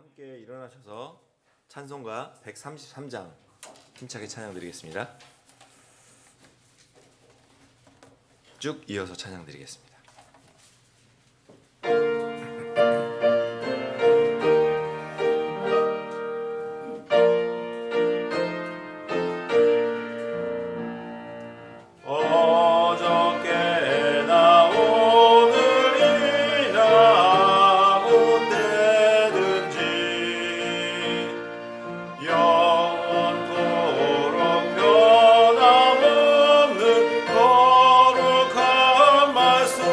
함께 일어나셔서 찬송가 133장 힘차게 찬양드리겠습니다. 쭉 이어서 찬양드리겠습니다. 영원토록 변함없는 거룩한 말씀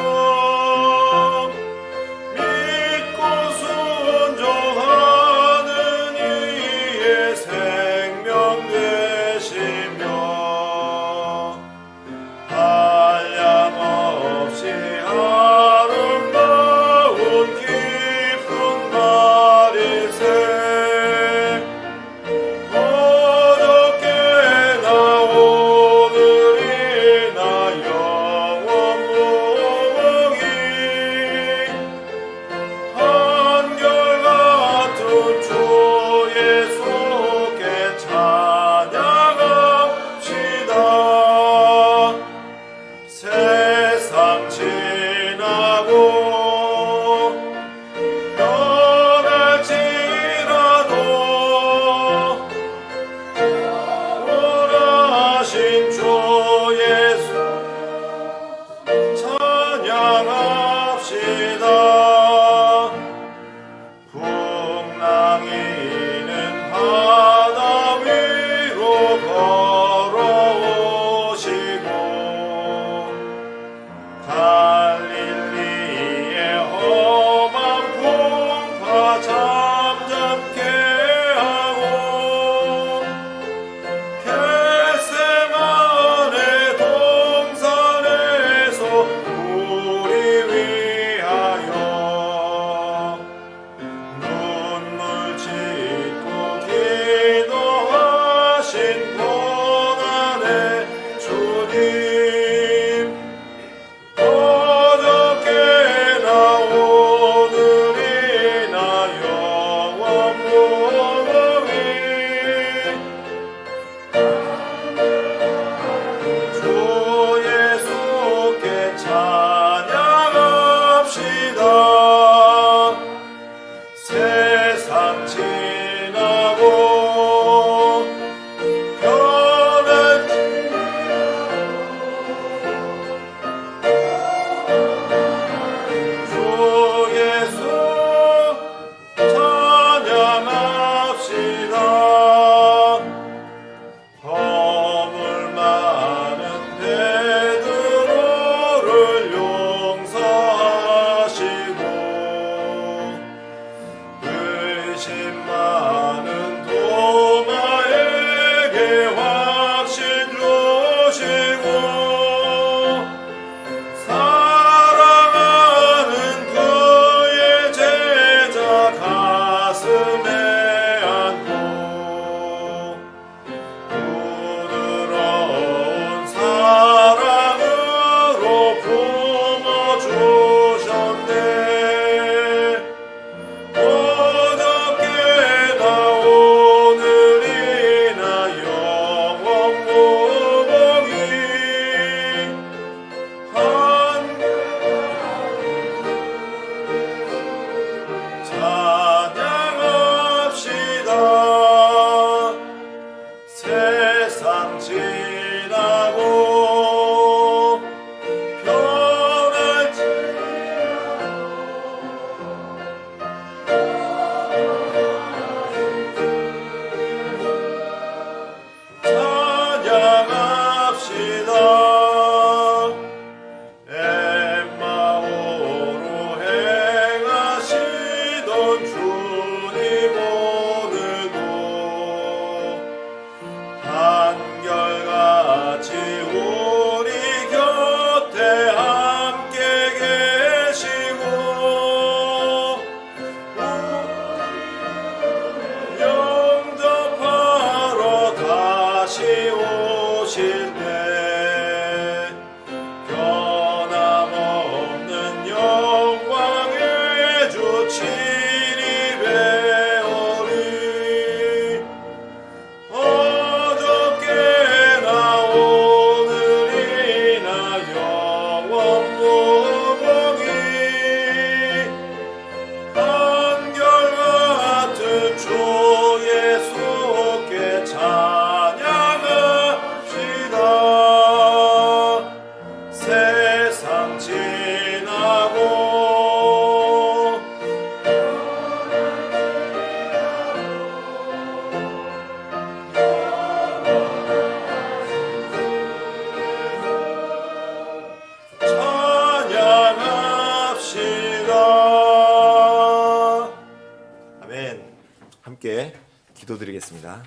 기도드리겠습니다.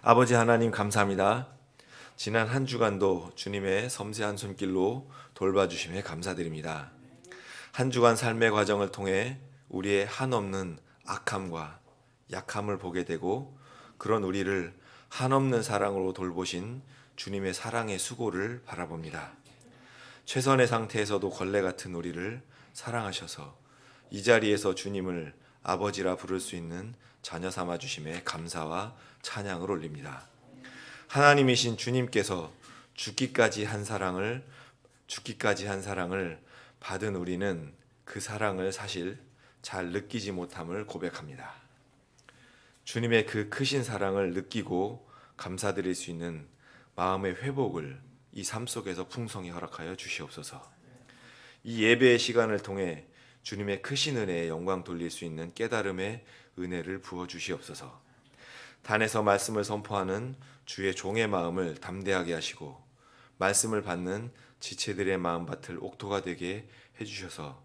아버지 하나님 감사합니다. 지난 한 주간도 주님의 섬세한 손길로 돌봐주심에 감사드립니다. 한 주간 삶의 과정을 통해 우리의 한없는 악함과 약함을 보게 되고 그런 우리를 한없는 사랑으로 돌보신 주님의 사랑의 수고를 바라봅니다. 최선의 상태에서도 걸레 같은 우리를 사랑하셔서 이 자리에서 주님을 아버지라 부를 수 있는 자녀 삼아 주심에 감사와 찬양을 올립니다. 하나님이신 주님께서 죽기까지 한 사랑을 받은 우리는 그 사랑을 사실 잘 느끼지 못함을 고백합니다. 주님의 그 크신 사랑을 느끼고 감사드릴 수 있는 마음의 회복을 이 삶 속에서 풍성히 허락하여 주시옵소서. 이 예배의 시간을 통해 주님의 크신 은혜에 영광 돌릴 수 있는 깨달음의 은혜를 부어 주시옵소서. 단에서 말씀을 선포하는 주의 종의 마음을 담대하게 하시고 말씀을 받는 지체들의 마음밭을 옥토가 되게 해주셔서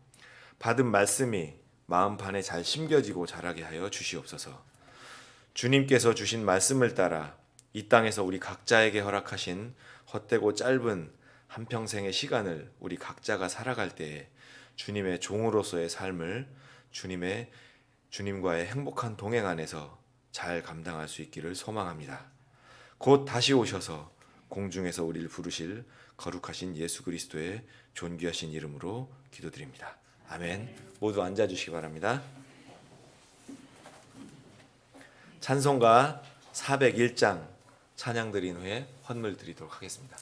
받은 말씀이 마음판에 잘 심겨지고 자라게 하여 주시옵소서. 주님께서 주신 말씀을 따라 이 땅에서 우리 각자에게 허락하신 헛되고 짧은 한평생의 시간을 우리 각자가 살아갈 때에 주님의 종으로서의 삶을 주님과의 행복한 동행 안에서 잘 감당할 수 있기를 소망합니다. 곧 다시 오셔서 공중에서 우리를 부르실 거룩하신 예수 그리스도의 존귀하신 이름으로 기도드립니다. 아멘. 모두 앉아주시기 바랍니다. 찬송가 401장 찬양 드린 후에 헌물 드리도록 하겠습니다.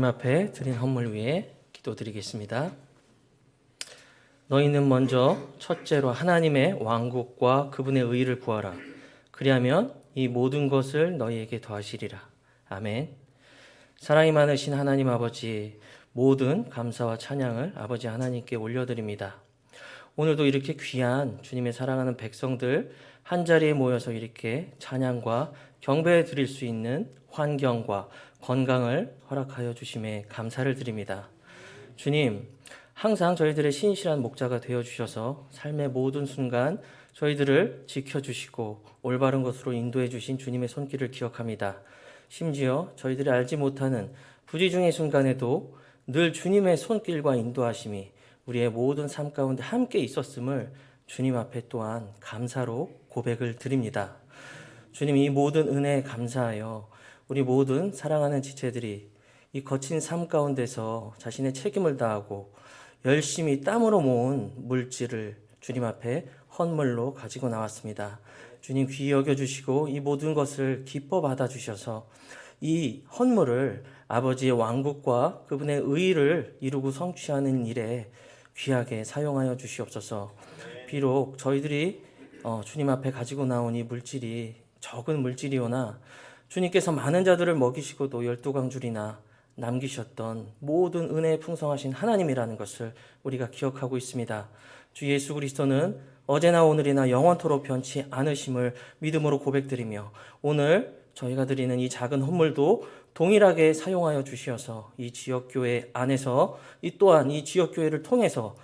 주님 앞에 드린 헌물 위에 기도드리겠습니다. 너희는 먼저 첫째로 하나님의 왕국과 그분의 의를 구하라. 그리하면 이 모든 것을 너희에게 더하시리라. 아멘. 사랑이 많으신 하나님 아버지, 모든 감사와 찬양을 아버지 하나님께 올려드립니다. 오늘도 이렇게 귀한 주님의 사랑하는 백성들 한자리에 모여서 이렇게 찬양과 경배 드릴 수 있는 환경과 건강을 허락하여 주심에 감사를 드립니다. 주님, 항상 저희들의 신실한 목자가 되어주셔서 삶의 모든 순간 저희들을 지켜주시고 올바른 것으로 인도해 주신 주님의 손길을 기억합니다. 심지어 저희들이 알지 못하는 부지중의 순간에도 늘 주님의 손길과 인도하심이 우리의 모든 삶 가운데 함께 있었음을 주님 앞에 또한 감사로 고백을 드립니다. 주님, 이 모든 은혜에 감사하여 우리 모든 사랑하는 지체들이 이 거친 삶 가운데서 자신의 책임을 다하고 열심히 땀으로 모은 물질을 주님 앞에 헌물로 가지고 나왔습니다. 주님 귀히 여겨주시고 이 모든 것을 기뻐 받아주셔서 이 헌물을 아버지의 왕국과 그분의 의의를 이루고 성취하는 일에 귀하게 사용하여 주시옵소서. 비록 저희들이 주님 앞에 가지고 나온 이 물질이 적은 물질이오나 주님께서 많은 자들을 먹이시고도 12광줄이나 남기셨던 모든 은혜에 풍성하신 하나님이라는 것을 우리가 기억하고 있습니다. 주 예수 그리스도는 어제나 오늘이나 영원토록 변치 않으심을 믿음으로 고백드리며 오늘 저희가 드리는 이 작은 헌물도 동일하게 사용하여 주시어서 이 지역교회 안에서 이 또한 이 지역교회를 통해서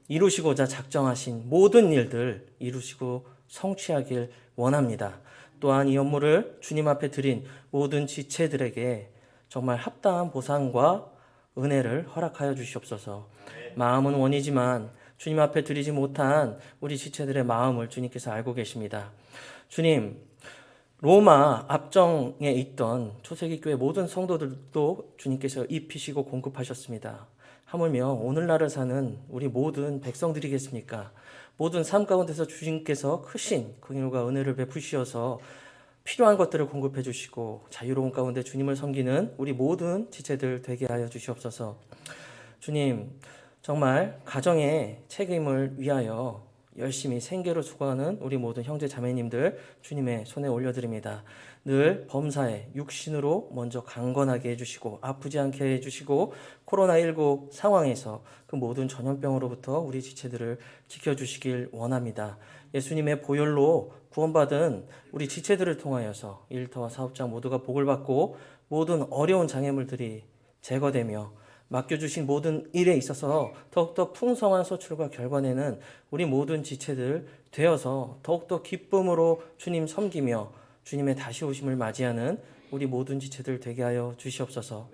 이루시고자 작정하신 모든 일들 이루시고 성취하길 원합니다. 또한 이 헌물을 주님 앞에 드린 모든 지체들에게 정말 합당한 보상과 은혜를 허락하여 주시옵소서. 마음은 원이지만 주님 앞에 드리지 못한 우리 지체들의 마음을 주님께서 알고 계십니다. 주님, 로마 압정에 있던 초세기 교회 모든 성도들도 주님께서 입히시고 공급하셨습니다. 하물며 오늘날을 사는 우리 모든 백성들이겠습니까? 모든 삶 가운데서 주님께서 크신 긍휼과 은혜를 베푸시어서 필요한 것들을 공급해 주시고 자유로운 가운데 주님을 섬기는 우리 모든 지체들 되게 하여 주시옵소서. 주님, 정말 가정의 책임을 위하여 열심히 생계를 수고하는 우리 모든 형제 자매님들 주님의 손에 올려드립니다. 늘 범사에 육신으로 먼저 강건하게 해주시고 아프지 않게 해주시고 코로나19 상황에서 그 모든 전염병으로부터 우리 지체들을 지켜주시길 원합니다. 예수님의 보혈로 구원받은 우리 지체들을 통하여서 일터와 사업장 모두가 복을 받고 모든 어려운 장애물들이 제거되며 맡겨주신 모든 일에 있어서 더욱더 풍성한 소출과 결과내는 우리 모든 지체들 되어서 더욱더 기쁨으로 주님 섬기며 주님의 다시 오심을 맞이하는 우리 모든 지체들 되게 하여 주시옵소서.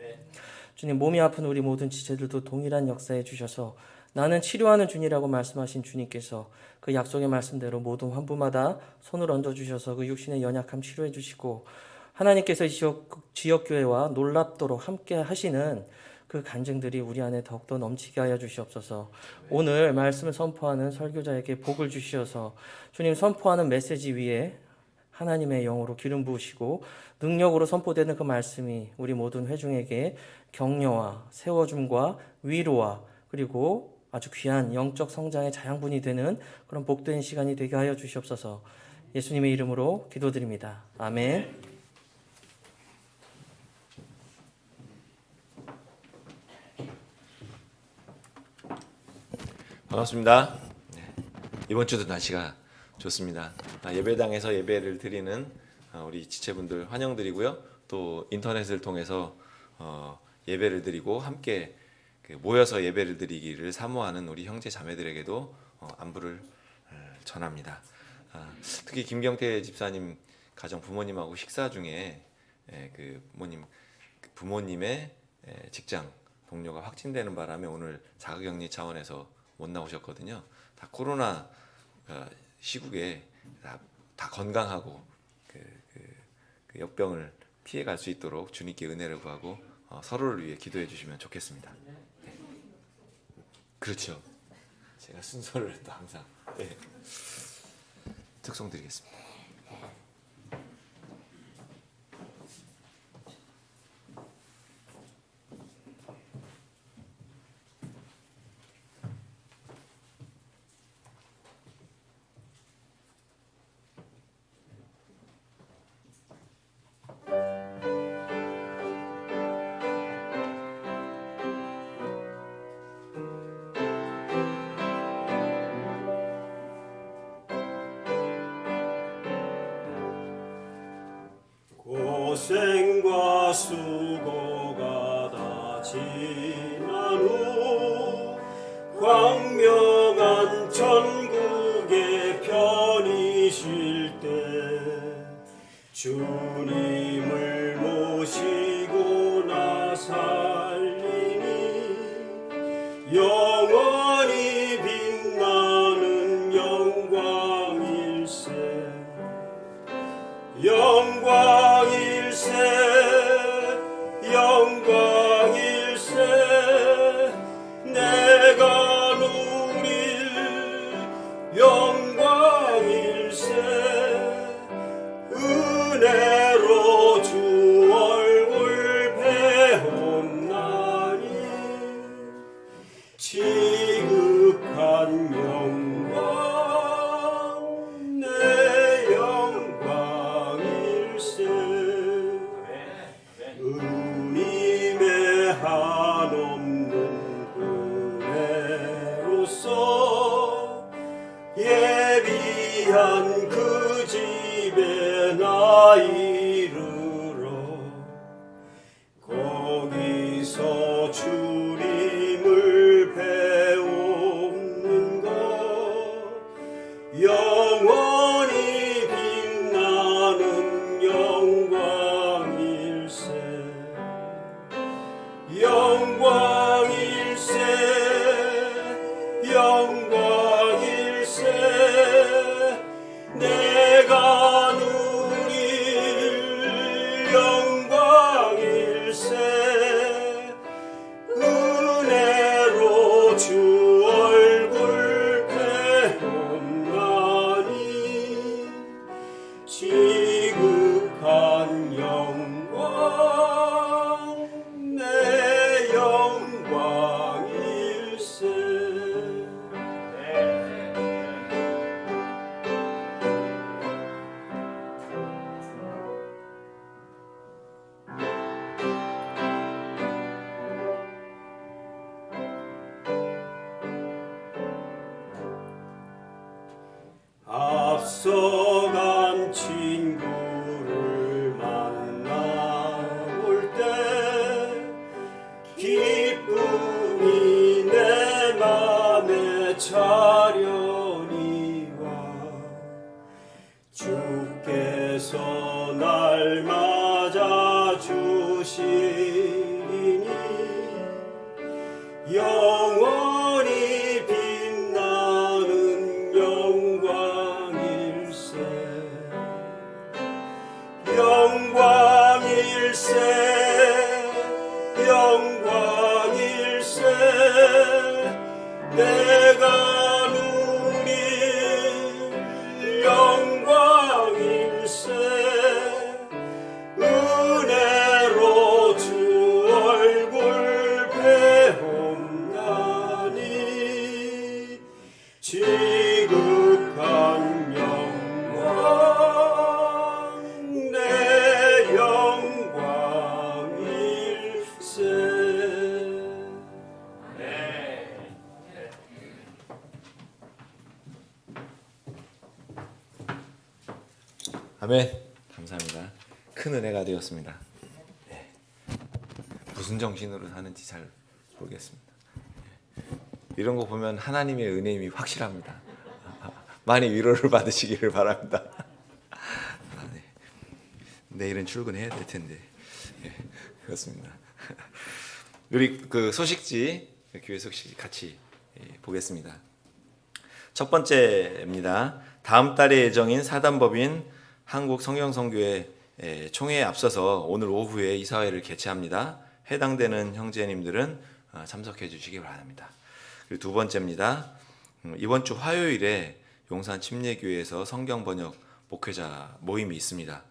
주님, 몸이 아픈 우리 모든 지체들도 동일한 역사에 주셔서 나는 치료하는 주니라고 말씀하신 주님께서 그 약속의 말씀대로 모든 환부마다 손을 얹어주셔서 그 육신의 연약함 치료해 주시고 하나님께서 지역교회와 놀랍도록 함께 하시는 그 간증들이 우리 안에 더욱더 넘치게 하여 주시옵소서. 오늘 말씀을 선포하는 설교자에게 복을 주시어서 주님 선포하는 메시지 위에 하나님의 영으로 기름 부으시고 능력으로 선포되는 그 말씀이 우리 모든 회중에게 격려와 세워줌과 위로와 그리고 아주 귀한 영적 성장의 자양분이 되는 그런 복된 시간이 되게 하여 주시옵소서. 예수님의 이름으로 기도드립니다. 아멘. 반갑습니다. 이번 주도 날씨가 좋습니다. 예배당에서 예배를 드리는 우리 지체분들 환영드리고요. 또 인터넷을 통해서 예배를 드리고 함께 모여서 예배를 드리기를 사모하는 우리 형제 자매들에게도 안부를 전합니다. 특히 김경태 집사님 가정 부모님하고 식사 중에 그 부모님의 직장 동료가 확진되는 바람에 오늘 자가격리 차원에서 못 나오셨거든요. 다 코로나 시국에 다 건강하고 그 역병을 피해갈 수 있도록 주님께 은혜를 구하고 서로를 위해 기도해 주시면 좋겠습니다. 네. 그렇죠. 제가 순서를 또 항상 특송 드리겠습니다. 고생과 수고가 다 지난 후 광명한 천국의 편 주님을 모시고 나 살리니 영원히 빛나는 영광일세 영광일세 영광일세 내가 누릴 영광일세 은혜로 주 얼굴 배움나니 지극한 영광 내 영광일세 은임의 한없는 은혜로서 예비한 그 집에 나 이르러 거기서 주님을 배우는 것 영원히 빛나는 영광일세 영광일세 영광일세 내가 누릴 영광일세 은혜로 주 얼굴 배움나니 지극한 영광 내 영광일세 앞서간 친구를 만나볼 때 기쁨이 내 맘에 차려니와 주께서 날 맞아 주시리니 영원히 빛나는 영광일세 영광일세 영광일세 내가 누릴 영광일세 은혜로 주 얼굴 배움나니 지극한 영광 내 영광일세 아멘. 감사합니다. 큰 은혜가 되었습니다. 네. 무슨 정신으로 사는지 잘 모르겠습니다. 이런 거 보면 하나님의 은혜임이 확실합니다. 많이 위로를 받으시기를 바랍니다. 네. 내일은 출근해야 될 텐데. 네, 그렇습니다. 우리 그 소식지 교회 소식지 같이 보겠습니다. 첫 번째입니다. 다음 달의 예정인 사단법인 한국성경선교회 총회에 앞서서 오늘 오후에 이사회를 개최합니다. 해당되는 형제님들은 참석해 주시기 바랍니다. 그리고 두 번째입니다. 이번 주 화요일에 용산 침례교회에서 성경번역 목회자 모임이 있습니다.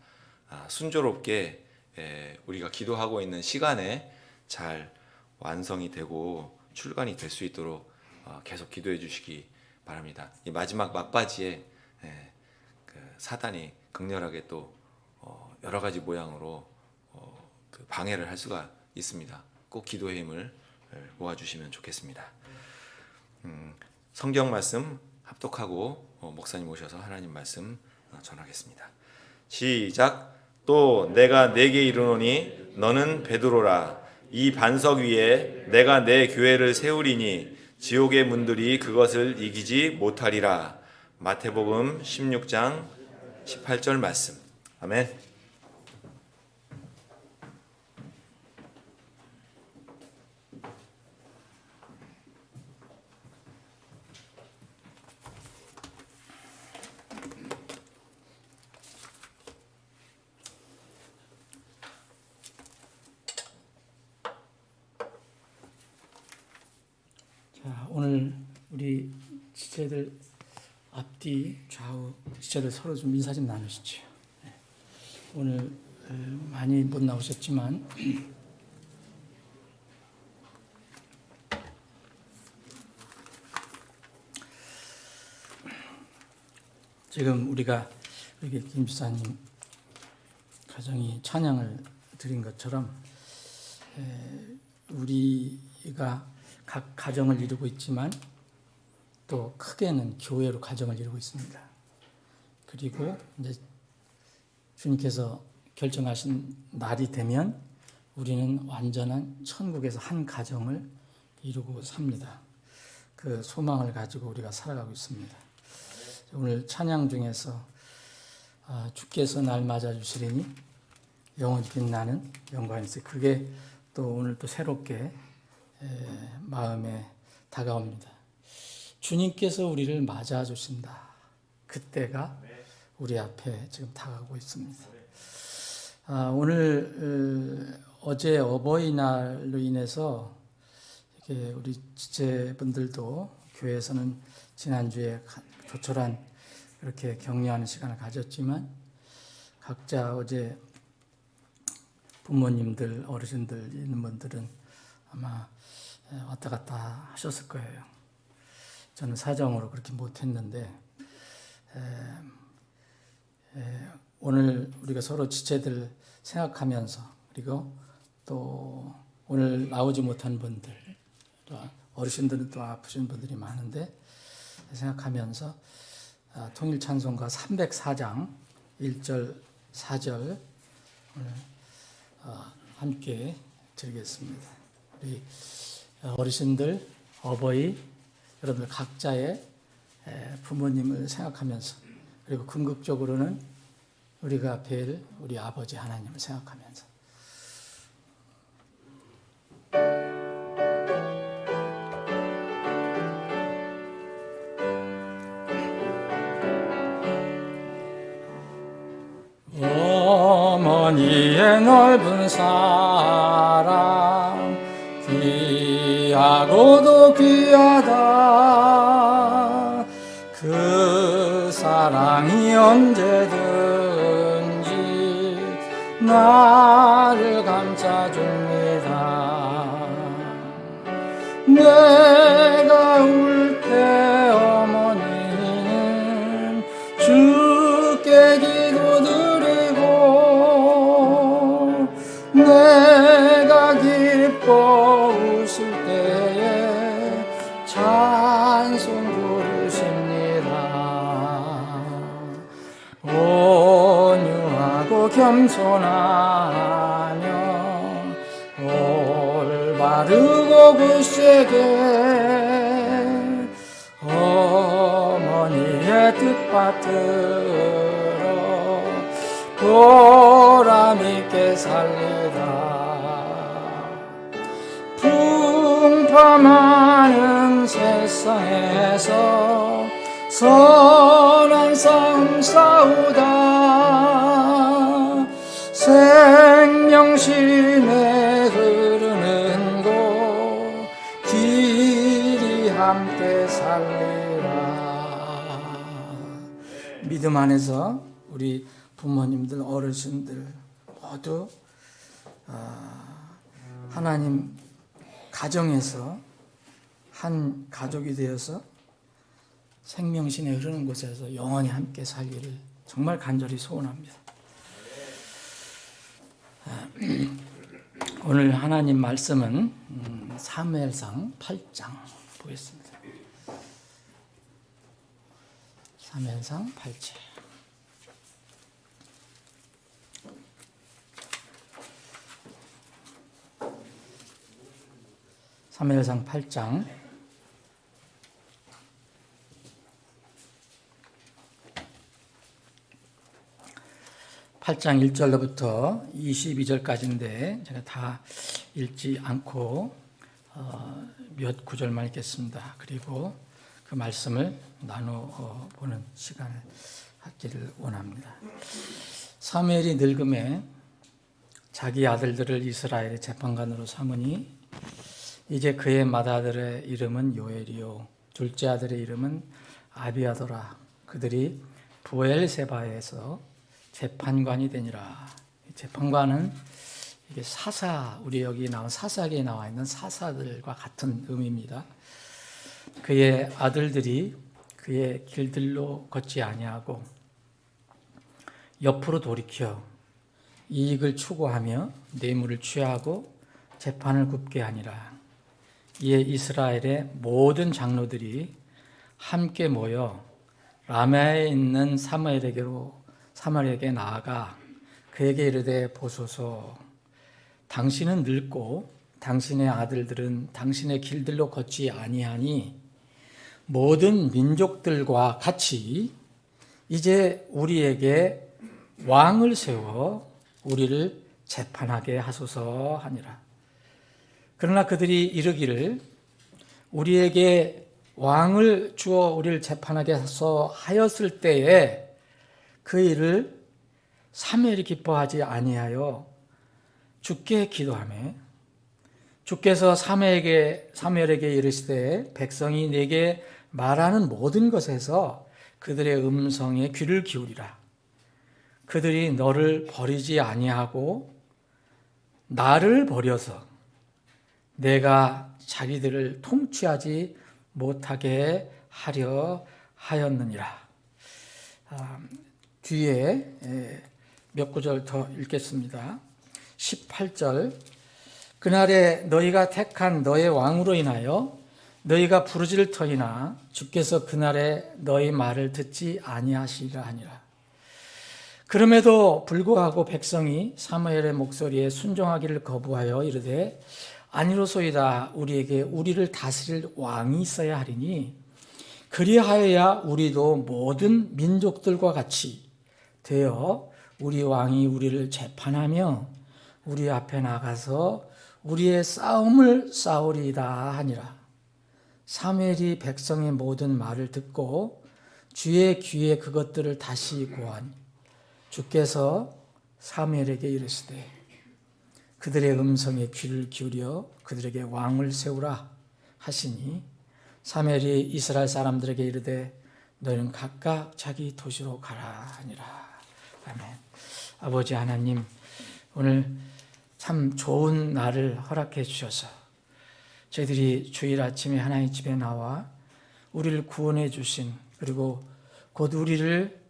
순조롭게 우리가 기도하고 있는 시간에 잘 완성이 되고 출간이 될 수 있도록 계속 기도해 주시기 바랍니다. 이 마지막 막바지에 그 사단이 극렬하게 또 여러 가지 모양으로 그 방해를 할 수가 있습니다. 꼭 기도의 힘을 모아주시면 좋겠습니다. 성경 말씀 합독하고 목사님 오셔서 하나님 말씀 전하겠습니다. 시작. 또 내가 네게 이르노니 너는 베드로라. 이 반석 위에 내가 내 교회를 세우리니 지옥의 문들이 그것을 이기지 못하리라. 마태복음 16장 18절 말씀. 아멘. 자, 오늘 우리 지체들 앞뒤 좌우 지체들 서로 좀 인사 좀 나누시죠. 네. 오늘 많이 못 나오셨지만 지금 우리가 여기 김 지사님 가정이 찬양을 드린 것처럼 우리가 각 가정을 이루고 있지만 또 크게는 교회로 가정을 이루고 있습니다. 그리고 이제 주님께서 결정하신 날이 되면 우리는 완전한 천국에서 한 가정을 이루고 삽니다. 그 소망을 가지고 우리가 살아가고 있습니다. 오늘 찬양 중에서 주께서 날 맞아주시리니 영원히 빛나는 영광이 있어요. 그게 또 오늘 또 새롭게 마음에 다가옵니다. 주님께서 우리를 맞아주신다. 그때가 우리 앞에 지금 다가오고 있습니다. 오늘 어제 어버이날로 인해서 이렇게 우리 지체분들도 교회에서는 지난주에 조촐한 그렇게 격려하는 시간을 가졌지만 각자 어제 부모님들, 어르신들 있는 분들은 아마 왔다 갔다 하셨을 거예요. 저는 사정으로 그렇게 못했는데 오늘 우리가 서로 지체들 생각하면서 그리고 또 오늘 나오지 못한 분들 어르신들은 또 아프신 분들이 많은데 생각하면서 통일찬송가 304장 1절 4절 오늘 함께 드리겠습니다. 우리 어르신들, 어버이 여러분들 각자의 부모님을 생각하면서 그리고 궁극적으로는 우리가 뵐 우리 아버지 하나님을 생각하면서 어머니의 넓은 사랑 귀하고도 귀하다. 그 사랑이 언제든지 나를 감싸줍니다. 내가 울 때 어머니는 주께 기도드리고 내가 기뻐 웃을 때에 찬송 부르십니다. 온유하고 겸손하며 올바르고 굳세게 어머니의 뜻받들어 보람있게 살리다. 풍파많은 세상에서 선한 싸움 싸우다 생명신에 흐르는 곳 길이 함께 살리라. 믿음 안에서 우리 부모님들, 어르신들 모두 하나님 가정에서 한 가족이 되어서 생명신에 흐르는 곳에서 영원히 함께 살기를 정말 간절히 소원합니다. 오늘 하나님 말씀은 사무엘상 8장 보겠습니다. 사무엘상 8장. 사무엘상 8장 8장 1절로부터 22절까지인데 제가 다 읽지 않고 몇 구절만 읽겠습니다. 그리고 그 말씀을 나눠보는 시간을 갖기를 원합니다. 사무엘이 늙음에 자기 아들들을 이스라엘의 재판관으로 삼으니 이제 그의 맏아들의 이름은 요엘이요 둘째 아들의 이름은 아비아도라. 그들이 부엘세바에서 재판관이 되니라. 재판관은 이게 사사, 우리 여기 나온 사사기에 나와 있는 사사들과 같은 의미입니다. 그의 아들들이 그의 길들로 걷지 아니하고 옆으로 돌이켜 이익을 추구하며 뇌물을 취하고 재판을 굽게 하니라. 이에 이스라엘의 모든 장로들이 함께 모여 라마에 있는 사무엘에게 나아가 그에게 이르되 보소서, 당신은 늙고 당신의 아들들은 당신의 길들로 걷지 아니하니 모든 민족들과 같이 이제 우리에게 왕을 세워 우리를 재판하게 하소서 하니라. 그러나 그들이 이르기를 우리에게 왕을 주어 우리를 재판하게 하였을 때에 그 일을 사무엘이 기뻐하지 아니하여 주께 기도하매 주께서 사무엘에게 이르시되 백성이 내게 말하는 모든 것에서 그들의 음성에 귀를 기울이라. 그들이 너를 버리지 아니하고 나를 버려서 내가 자기들을 통치하지 못하게 하려 하였느니라. 뒤에 몇 구절 더 읽겠습니다. 18절 그날에 너희가 택한 너의 왕으로 인하여 너희가 부르짖을 터이나 주께서 그날에 너희 말을 듣지 아니하시리라 하니라. 그럼에도 불구하고 백성이 사무엘의 목소리에 순종하기를 거부하여 이르되 아니로소이다. 우리에게 우리를 다스릴 왕이 있어야 하리니 그리하여야 우리도 모든 민족들과 같이 되어 우리 왕이 우리를 재판하며 우리 앞에 나가서 우리의 싸움을 싸우리이다 하니라. 사무엘이 백성의 모든 말을 듣고 주의 귀에 그것들을 다시 고하니 주께서 사무엘에게 이르시되 그들의 음성에 귀를 기울여 그들에게 왕을 세우라 하시니 사무엘이 이스라엘 사람들에게 이르되 너희는 각각 자기 도시로 가라 하니라. 아멘. 아버지 하나님, 오늘 참 좋은 날을 허락해 주셔서 저희들이 주일 아침에 하나님 집에 나와 우리를 구원해 주신, 그리고 곧 우리를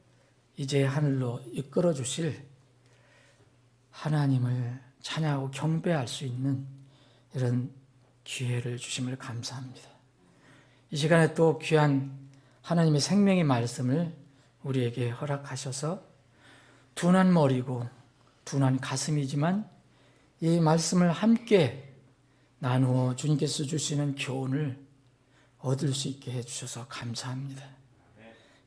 이제 하늘로 이끌어 주실 하나님을 찬양하고 경배할 수 있는 이런 기회를 주심을 감사합니다. 이 시간에 또 귀한 하나님의 생명의 말씀을 우리에게 허락하셔서 둔한 머리고 둔한 가슴이지만 이 말씀을 함께 나누어 주님께서 주시는 교훈을 얻을 수 있게 해주셔서 감사합니다.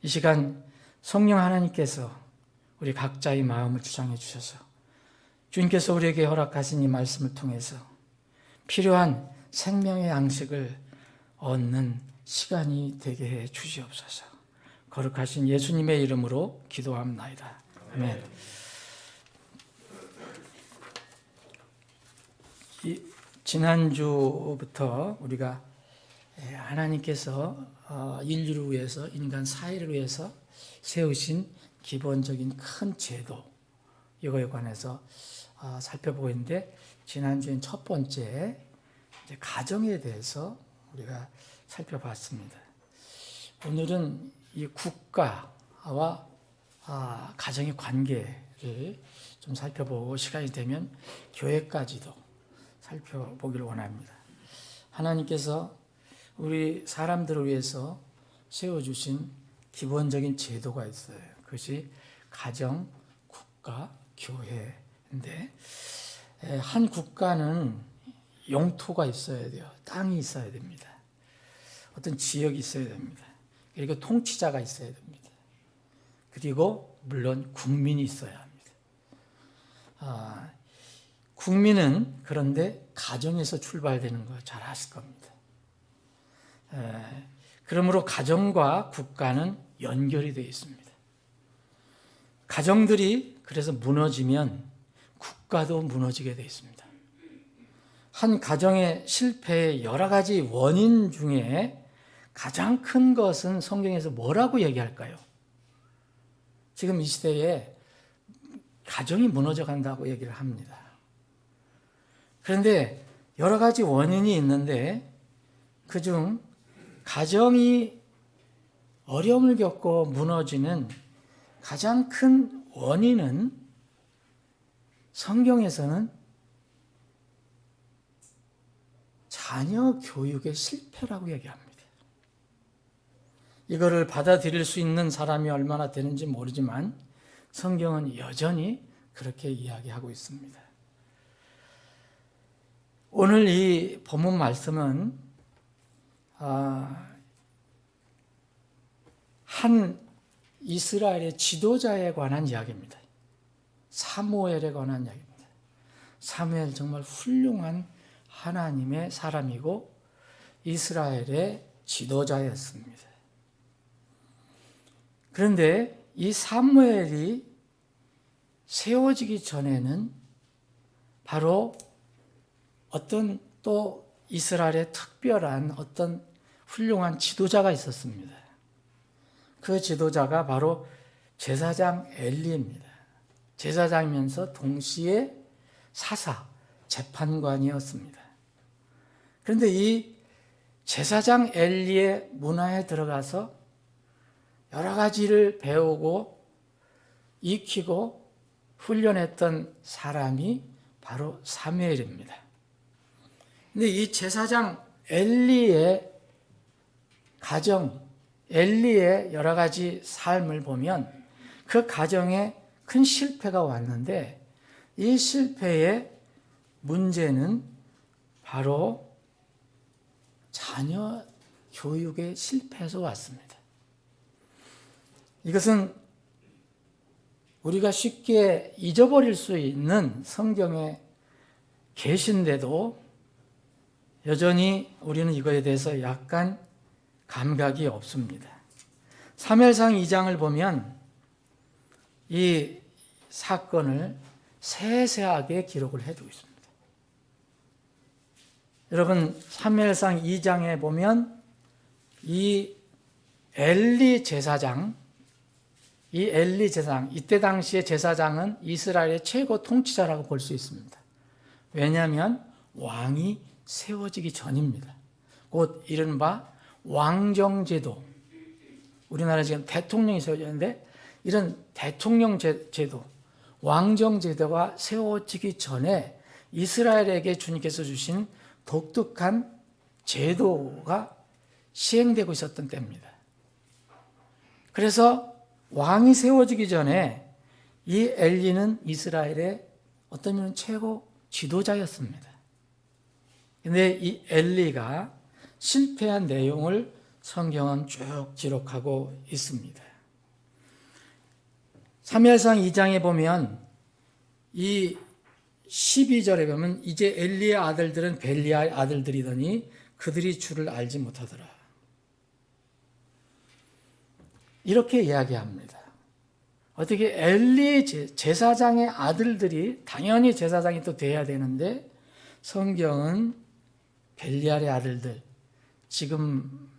이 시간 성령 하나님께서 우리 각자의 마음을 주장해 주셔서 주님께서 우리에게 허락하신 이 말씀을 통해서 필요한 생명의 양식을 얻는 시간이 되게 해 주시옵소서. 거룩하신 예수님의 이름으로 기도합나이다. 아멘. 지난주부터 우리가 하나님께서 인류를 위해서, 인간 사회를 위해서 세우신 기본적인 큰 제도, 이거에 관해서 살펴보고 있는데, 지난주엔 첫 번째 가정에 대해서 우리가 살펴봤습니다. 오늘은 이 국가와 가정의 관계를 좀 살펴보고 시간이 되면 교회까지도 살펴보기를 원합니다. 하나님께서 우리 사람들을 위해서 세워주신 기본적인 제도가 있어요. 그것이 가정, 국가, 교회인데, 한 국가는 영토가 있어야 돼요. 땅이 있어야 됩니다. 어떤 지역이 있어야 됩니다. 그리고 통치자가 있어야 됩니다. 그리고 물론 국민이 있어야 합니다. 국민은 그런데 가정에서 출발되는 거 잘 아실 겁니다. 그러므로 가정과 국가는 연결이 되어 있습니다. 가정들이 그래서 무너지면 국가도 무너지게 되어 있습니다. 한 가정의 실패의 여러 가지 원인 중에 가장 큰 것은 성경에서 뭐라고 얘기할까요? 지금 이 시대에 가정이 무너져 간다고 얘기를 합니다. 그런데 여러 가지 원인이 있는데 그중 가정이 어려움을 겪고 무너지는 가장 큰 원인은 성경에서는 자녀 교육의 실패라고 얘기합니다. 이거를 받아들일 수 있는 사람이 얼마나 되는지 모르지만 성경은 여전히 그렇게 이야기하고 있습니다. 오늘 이 본문 말씀은 한 이스라엘의 지도자에 관한 이야기입니다. 사무엘에 관한 이야기입니다. 사무엘 정말 훌륭한 하나님의 사람이고 이스라엘의 지도자였습니다. 그런데 이 사무엘이 세워지기 전에는 바로 어떤 또 이스라엘의 특별한 어떤 훌륭한 지도자가 있었습니다. 그 지도자가 바로 제사장 엘리입니다. 제사장이면서 동시에 사사, 재판관이었습니다. 그런데 이 제사장 엘리의 문화에 들어가서 여러 가지를 배우고 익히고 훈련했던 사람이 바로 사무엘입니다. 근데 이 제사장 엘리의 가정, 엘리의 여러 가지 삶을 보면 그 가정에 큰 실패가 왔는데 이 실패의 문제는 바로 자녀 교육의 실패에서 왔습니다. 이것은 우리가 쉽게 잊어버릴 수 있는 성경의 계시인데도 여전히 우리는 이거에 대해서 약간 감각이 없습니다. 사무엘상 2장을 보면 이 사건을 세세하게 기록을 해두고 있습니다. 여러분 사무엘상 2장에 보면 이 엘리 제사장, 이때 당시의 제사장은 이스라엘의 최고 통치자라고 볼 수 있습니다. 왜냐하면 왕이 세워지기 전입니다. 곧 이른바 왕정제도, 우리나라 지금 대통령이 세워졌는데 이런 대통령 제도, 왕정제도가 세워지기 전에 이스라엘에게 주님께서 주신 독특한 제도가 시행되고 있었던 때입니다. 그래서 왕이 세워지기 전에 이 엘리는 이스라엘의 어떤 면은 최고 지도자였습니다. 그런데 이 엘리가 실패한 내용을 성경은 쭉 기록하고 있습니다. 사무엘상 2장에 보면 이 12절에 보면 이제 엘리의 아들들은 벨리아의 아들들이더니 그들이 주를 알지 못하더라. 이렇게 이야기합니다. 어떻게 엘리 제사장의 아들들이 당연히 제사장이 또 돼야 되는데 성경은 벨리알의 아들들, 지금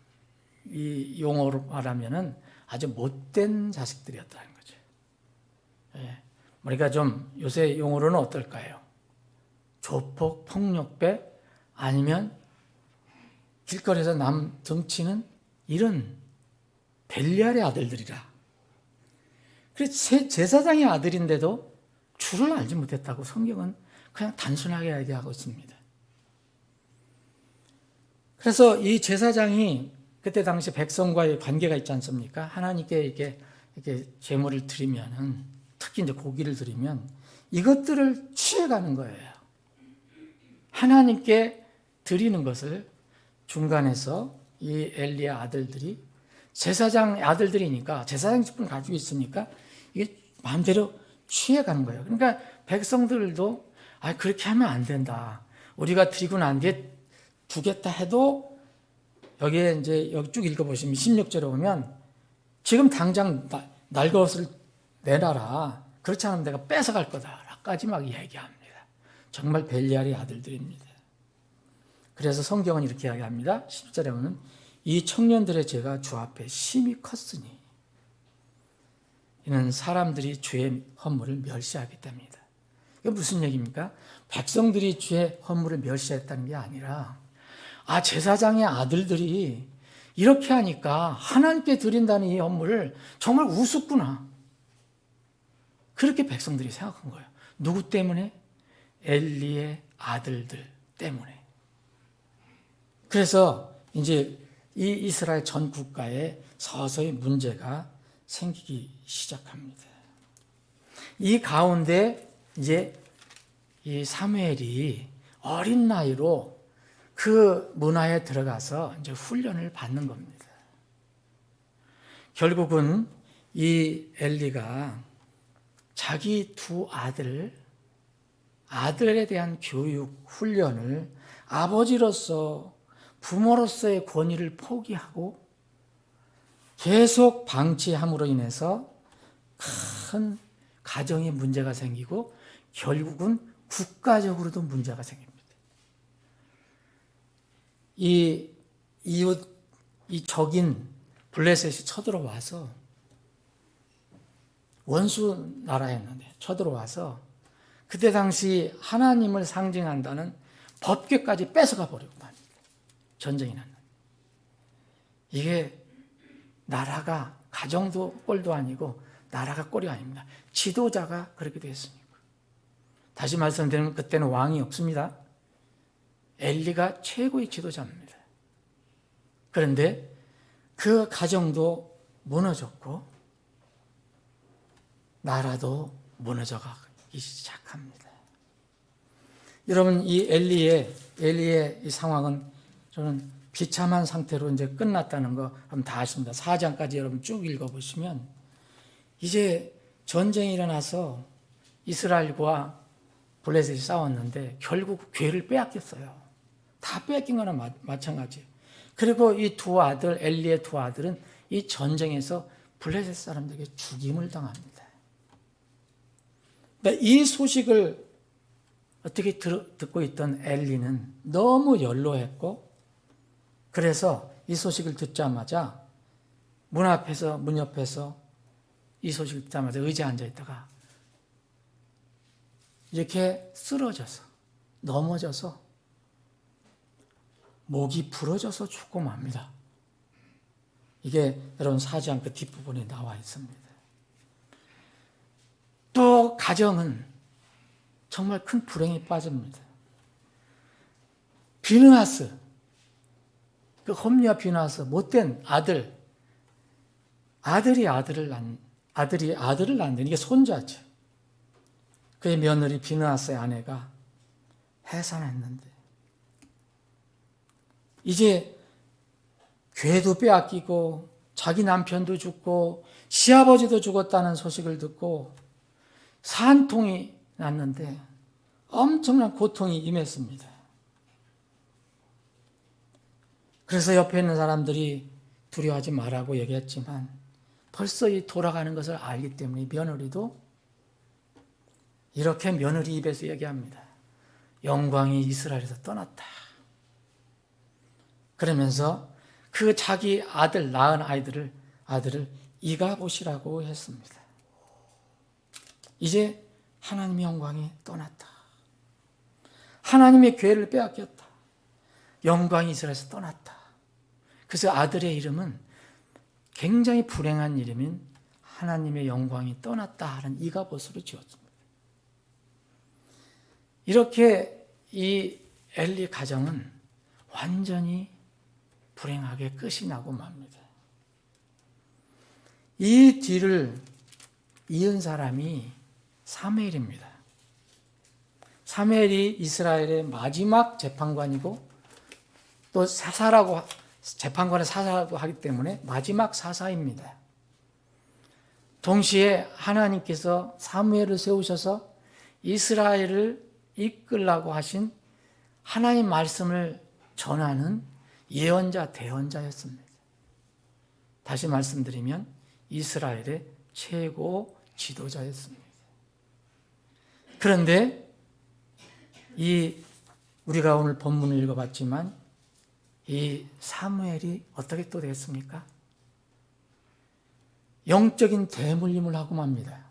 이 용어로 말하면은 아주 못된 자식들이었다는 거죠. 예. 우리가 좀 요새 용어로는 어떨까요? 조폭, 폭력배, 아니면 길거리에서 남 덩치는 이런 벨리알의 아들들이라. 그래서 제사장의 아들인데도 주를 알지 못했다고 성경은 그냥 단순하게 얘기하고 있습니다. 그래서 이 제사장이 그때 당시 백성과의 관계가 있지 않습니까? 하나님께 이렇게 제물을 드리면은, 특히 이제 고기를 드리면 이것들을 취해가는 거예요. 하나님께 드리는 것을 중간에서 이 엘리의 아들들이, 제사장 아들들이니까 제사장 직분을 가지고 있으니까 이게 마음대로 취해가는 거예요. 그러니까 백성들도 그렇게 하면 안 된다. 우리가 드리고 난 뒤에 주겠다 해도 여기에 이제 여기 쭉 읽어보시면 16절에 보면 지금 당장 날 것을 내놔라. 그렇지 않으면 내가 뺏어갈 거다라까지 막 얘기합니다. 정말 벨리알의 아들들입니다. 그래서 성경은 이렇게 이야기합니다. 10절에 보면 이 청년들의 죄가 주 앞에 심히 컸으니 이는 사람들이 주의 허물을 멸시하기 때문이다. 이게 무슨 얘기입니까? 백성들이 주의 허물을 멸시했다는 게 아니라 제사장의 아들들이 이렇게 하니까 하나님께 드린다는 이 헌물을 정말 우습구나. 그렇게 백성들이 생각한 거예요. 누구 때문에? 엘리의 아들들 때문에. 그래서 이제 이 이스라엘 전 국가에 서서히 문제가 생기기 시작합니다. 이 가운데 이제 이 사무엘이 어린 나이로 그 문화에 들어가서 이제 훈련을 받는 겁니다. 결국은 이 엘리가 자기 두 아들에 대한 교육, 훈련을 아버지로서, 부모로서의 권위를 포기하고 계속 방치함으로 인해서 큰 가정에 문제가 생기고 결국은 국가적으로도 문제가 생깁니다. 이 적인 블레셋이 쳐들어와서 원수 나라였는데 쳐들어와서 그때 당시 하나님을 상징한다는 법궤까지 뺏어가 버리고 말입니다. 전쟁이 났는데. 이게 나라가 가정도 꼴도 아니고 나라가 꼴이 아닙니다. 지도자가 그렇게 됐으니까. 다시 말씀드리면 그때는 왕이 없습니다. 엘리가 최고의 지도자입니다. 그런데 그 가정도 무너졌고 나라도 무너져가기 시작합니다. 여러분 이 엘리의 이 상황은 저는 비참한 상태로 이제 끝났다는 거 여러분 다 아십니다. 4장까지 여러분 쭉 읽어보시면 이제 전쟁이 일어나서 이스라엘과 블레셋이 싸웠는데 결국 괴를 빼앗겼어요. 다 빼앗긴 거나 마찬가지예요. 그리고 이 두 아들, 엘리의 두 아들은 이 전쟁에서 블레셋 사람들에게 죽임을 당합니다. 그러니까 이 소식을 어떻게 듣고 있던 엘리는 너무 연로했고 그래서 이 소식을 듣자마자 문 옆에서 이 소식을 듣자마자 의자에 앉아 있다가 이렇게 쓰러져서 넘어져서 목이 부러져서 죽고 맙니다. 이게 여러분 4장 그 뒷부분에 나와 있습니다. 또 가정은 정말 큰 불행에 빠집니다. 비느하스, 그 홈리와 비느하스 못된 아들이 아들을 낳는 이게 손자죠. 그의 며느리 비느하스의 아내가 해산했는데 이제 괴도 빼앗기고 자기 남편도 죽고 시아버지도 죽었다는 소식을 듣고 산통이 났는데 엄청난 고통이 임했습니다. 그래서 옆에 있는 사람들이 두려워하지 말라고 얘기했지만 벌써 이 돌아가는 것을 알기 때문에 며느리도 이렇게 며느리 입에서 얘기합니다. 영광이 이스라엘에서 떠났다. 그러면서 그 자기 낳은 아들을 이가봇이라고 했습니다. 이제 하나님의 영광이 떠났다. 하나님의 괴를 빼앗겼다. 영광이 이스라엘에서 떠났다. 그래서 아들의 이름은 굉장히 불행한 이름인 하나님의 영광이 떠났다 하는 이가봇으로 지었습니다. 이렇게 이 엘리 가정은 완전히 불행하게 끝이 나고 맙니다. 이 뒤를 이은 사람이 사무엘입니다. 사무엘이 이스라엘의 마지막 재판관이고 또 재판관의 사사라고 하기 때문에 마지막 사사입니다. 동시에 하나님께서 사무엘을 세우셔서 이스라엘을 이끌라고 하신 하나님 말씀을 전하는 예언자, 대언자였습니다. 다시 말씀드리면 이스라엘의 최고 지도자였습니다. 그런데 이 우리가 오늘 본문을 읽어봤지만 이 사무엘이 어떻게 또 됐습니까? 영적인 대물림을 하고 맙니다.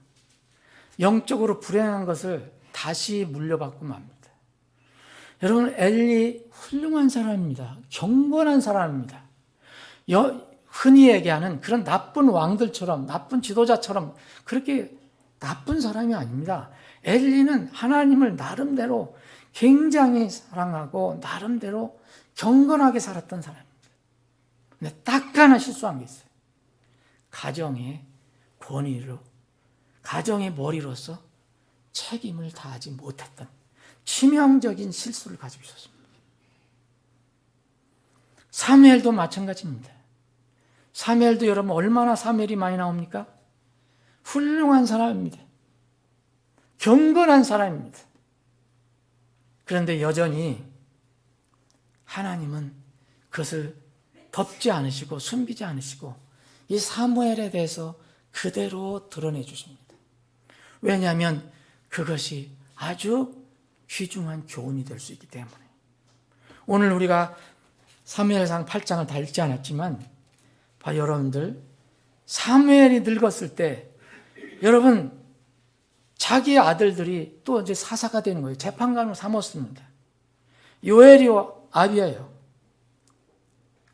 영적으로 불행한 것을 다시 물려받고 맙니다. 여러분, 엘리 훌륭한 사람입니다. 경건한 사람입니다. 흔히 얘기하는 그런 나쁜 왕들처럼, 나쁜 지도자처럼 그렇게 나쁜 사람이 아닙니다. 엘리는 하나님을 나름대로 굉장히 사랑하고 나름대로 경건하게 살았던 사람입니다. 근데 딱 하나 실수한 게 있어요. 가정의 권위로, 가정의 머리로서 책임을 다하지 못했던 치명적인 실수를 가지고 있었습니다. 사무엘도 마찬가지입니다. 사무엘도 여러분 얼마나 사무엘이 많이 나옵니까? 훌륭한 사람입니다. 경건한 사람입니다. 그런데 여전히 하나님은 그것을 덮지 않으시고 숨기지 않으시고 이 사무엘에 대해서 그대로 드러내 주십니다. 왜냐하면 그것이 아주 귀중한 교훈이 될 수 있기 때문에. 오늘 우리가 사무엘상 8장을 다 읽지 않았지만 여러분들 사무엘이 늙었을 때 여러분 자기 아들들이 또 이제 사사가 되는 거예요. 재판관을 삼았습니다. 요엘이와 아비야예요.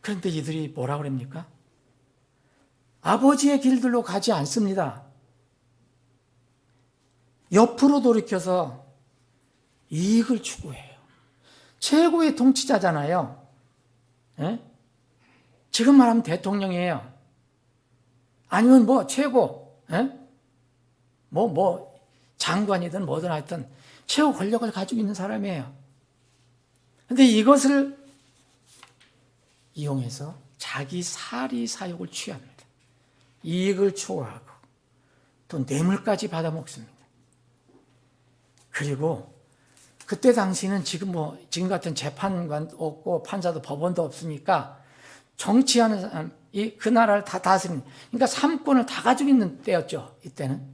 그런데 이들이 뭐라 그럽니까? 아버지의 길들로 가지 않습니다. 옆으로 돌이켜서 이익을 추구해요. 최고의 통치자잖아요. 예? 지금 말하면 대통령이에요. 아니면 뭐 최고, 예? 장관이든 뭐든 하여튼 최고 권력을 가지고 있는 사람이에요. 그런데 이것을 이용해서 자기 사리 사욕을 취합니다. 이익을 추구하고 또 뇌물까지 받아먹습니다. 그리고 그때 당시는 지금 같은 재판관 없고 판사도 법원도 없으니까 정치하는 사람이 그 나라를 다 다스리는, 그러니까 삼권을 다 가지고 있는 때였죠. 이때는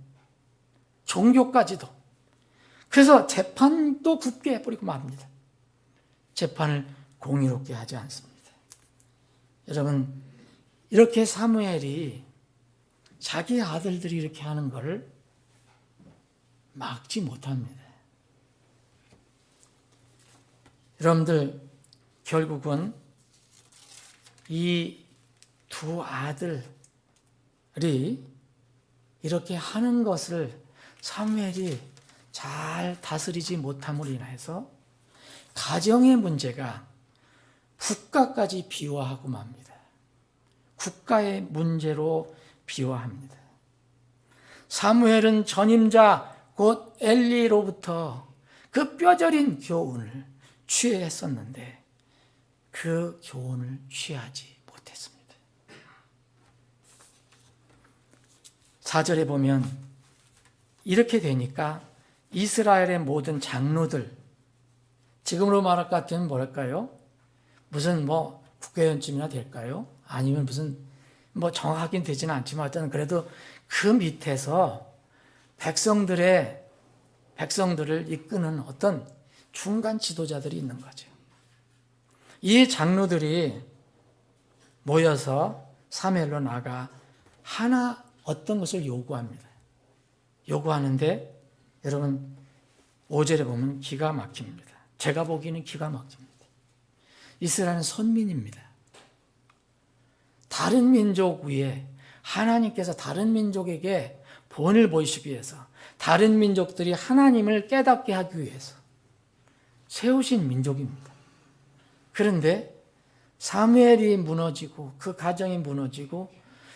종교까지도. 그래서 재판도 굳게 해버리고 맙니다. 재판을 공의롭게 하지 않습니다. 여러분, 이렇게 사무엘이 자기 아들들이 이렇게 하는 것을 막지 못합니다. 여러분들, 결국은 이 두 아들이 이렇게 하는 것을 사무엘이 잘 다스리지 못함으로 인해서 가정의 문제가 국가까지 비화하고 맙니다. 국가의 문제로 비화합니다. 사무엘은 전임자 곧 엘리로부터 그 뼈저린 교훈을 취했었는데 그 교훈을 취하지 못했습니다. 4절에 보면 이렇게 되니까 이스라엘의 모든 장로들, 지금으로 말할 것 같으면 뭐랄까요? 무슨 국회의원쯤이나 될까요? 아니면 무슨 정확하긴 되지는 않지만 어쨌든 그래도 그 밑에서 백성들을 이끄는 어떤 중간 지도자들이 있는 거죠. 이 장로들이 모여서 사무엘로 나가 하나 어떤 것을 요구합니다. 요구하는데 여러분 5절에 보면 기가 막힙니다. 제가 보기에는 기가 막힙니다. 이스라엘은 선민입니다. 다른 민족 위에 하나님께서 다른 민족에게 본을 보이시기 위해서, 다른 민족들이 하나님을 깨닫게 하기 위해서 세우신 민족입니다. 그런데 사무엘이 무너지고 그 가정이 무너지고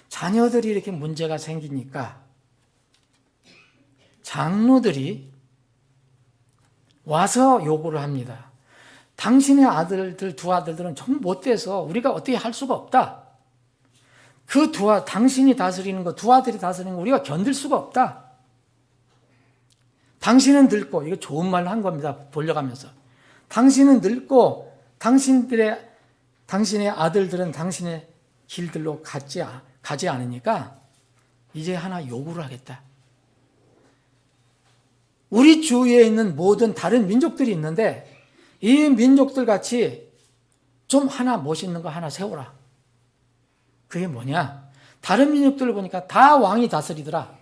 자녀들이 이렇게 문제가 생기니까 장로들이 와서 요구를 합니다. 당신의 아들들, 두 아들들은 정 못돼서 우리가 어떻게 할 수가 없다. 그 당신이 다스리는 거, 두 아들이 다스리는 거 우리가 견딜 수가 없다. 당신은 늙고, 이거 좋은 말로 한 겁니다. 돌려가면서. 당신은 늙고 당신의 아들들은 당신의 길들로 가지 않으니까 이제 하나 요구를 하겠다. 우리 주위에 있는 모든 다른 민족들이 있는데 이 민족들 같이 좀 하나 멋있는 거 하나 세워라. 그게 뭐냐? 다른 민족들을 보니까 다 왕이 다스리더라.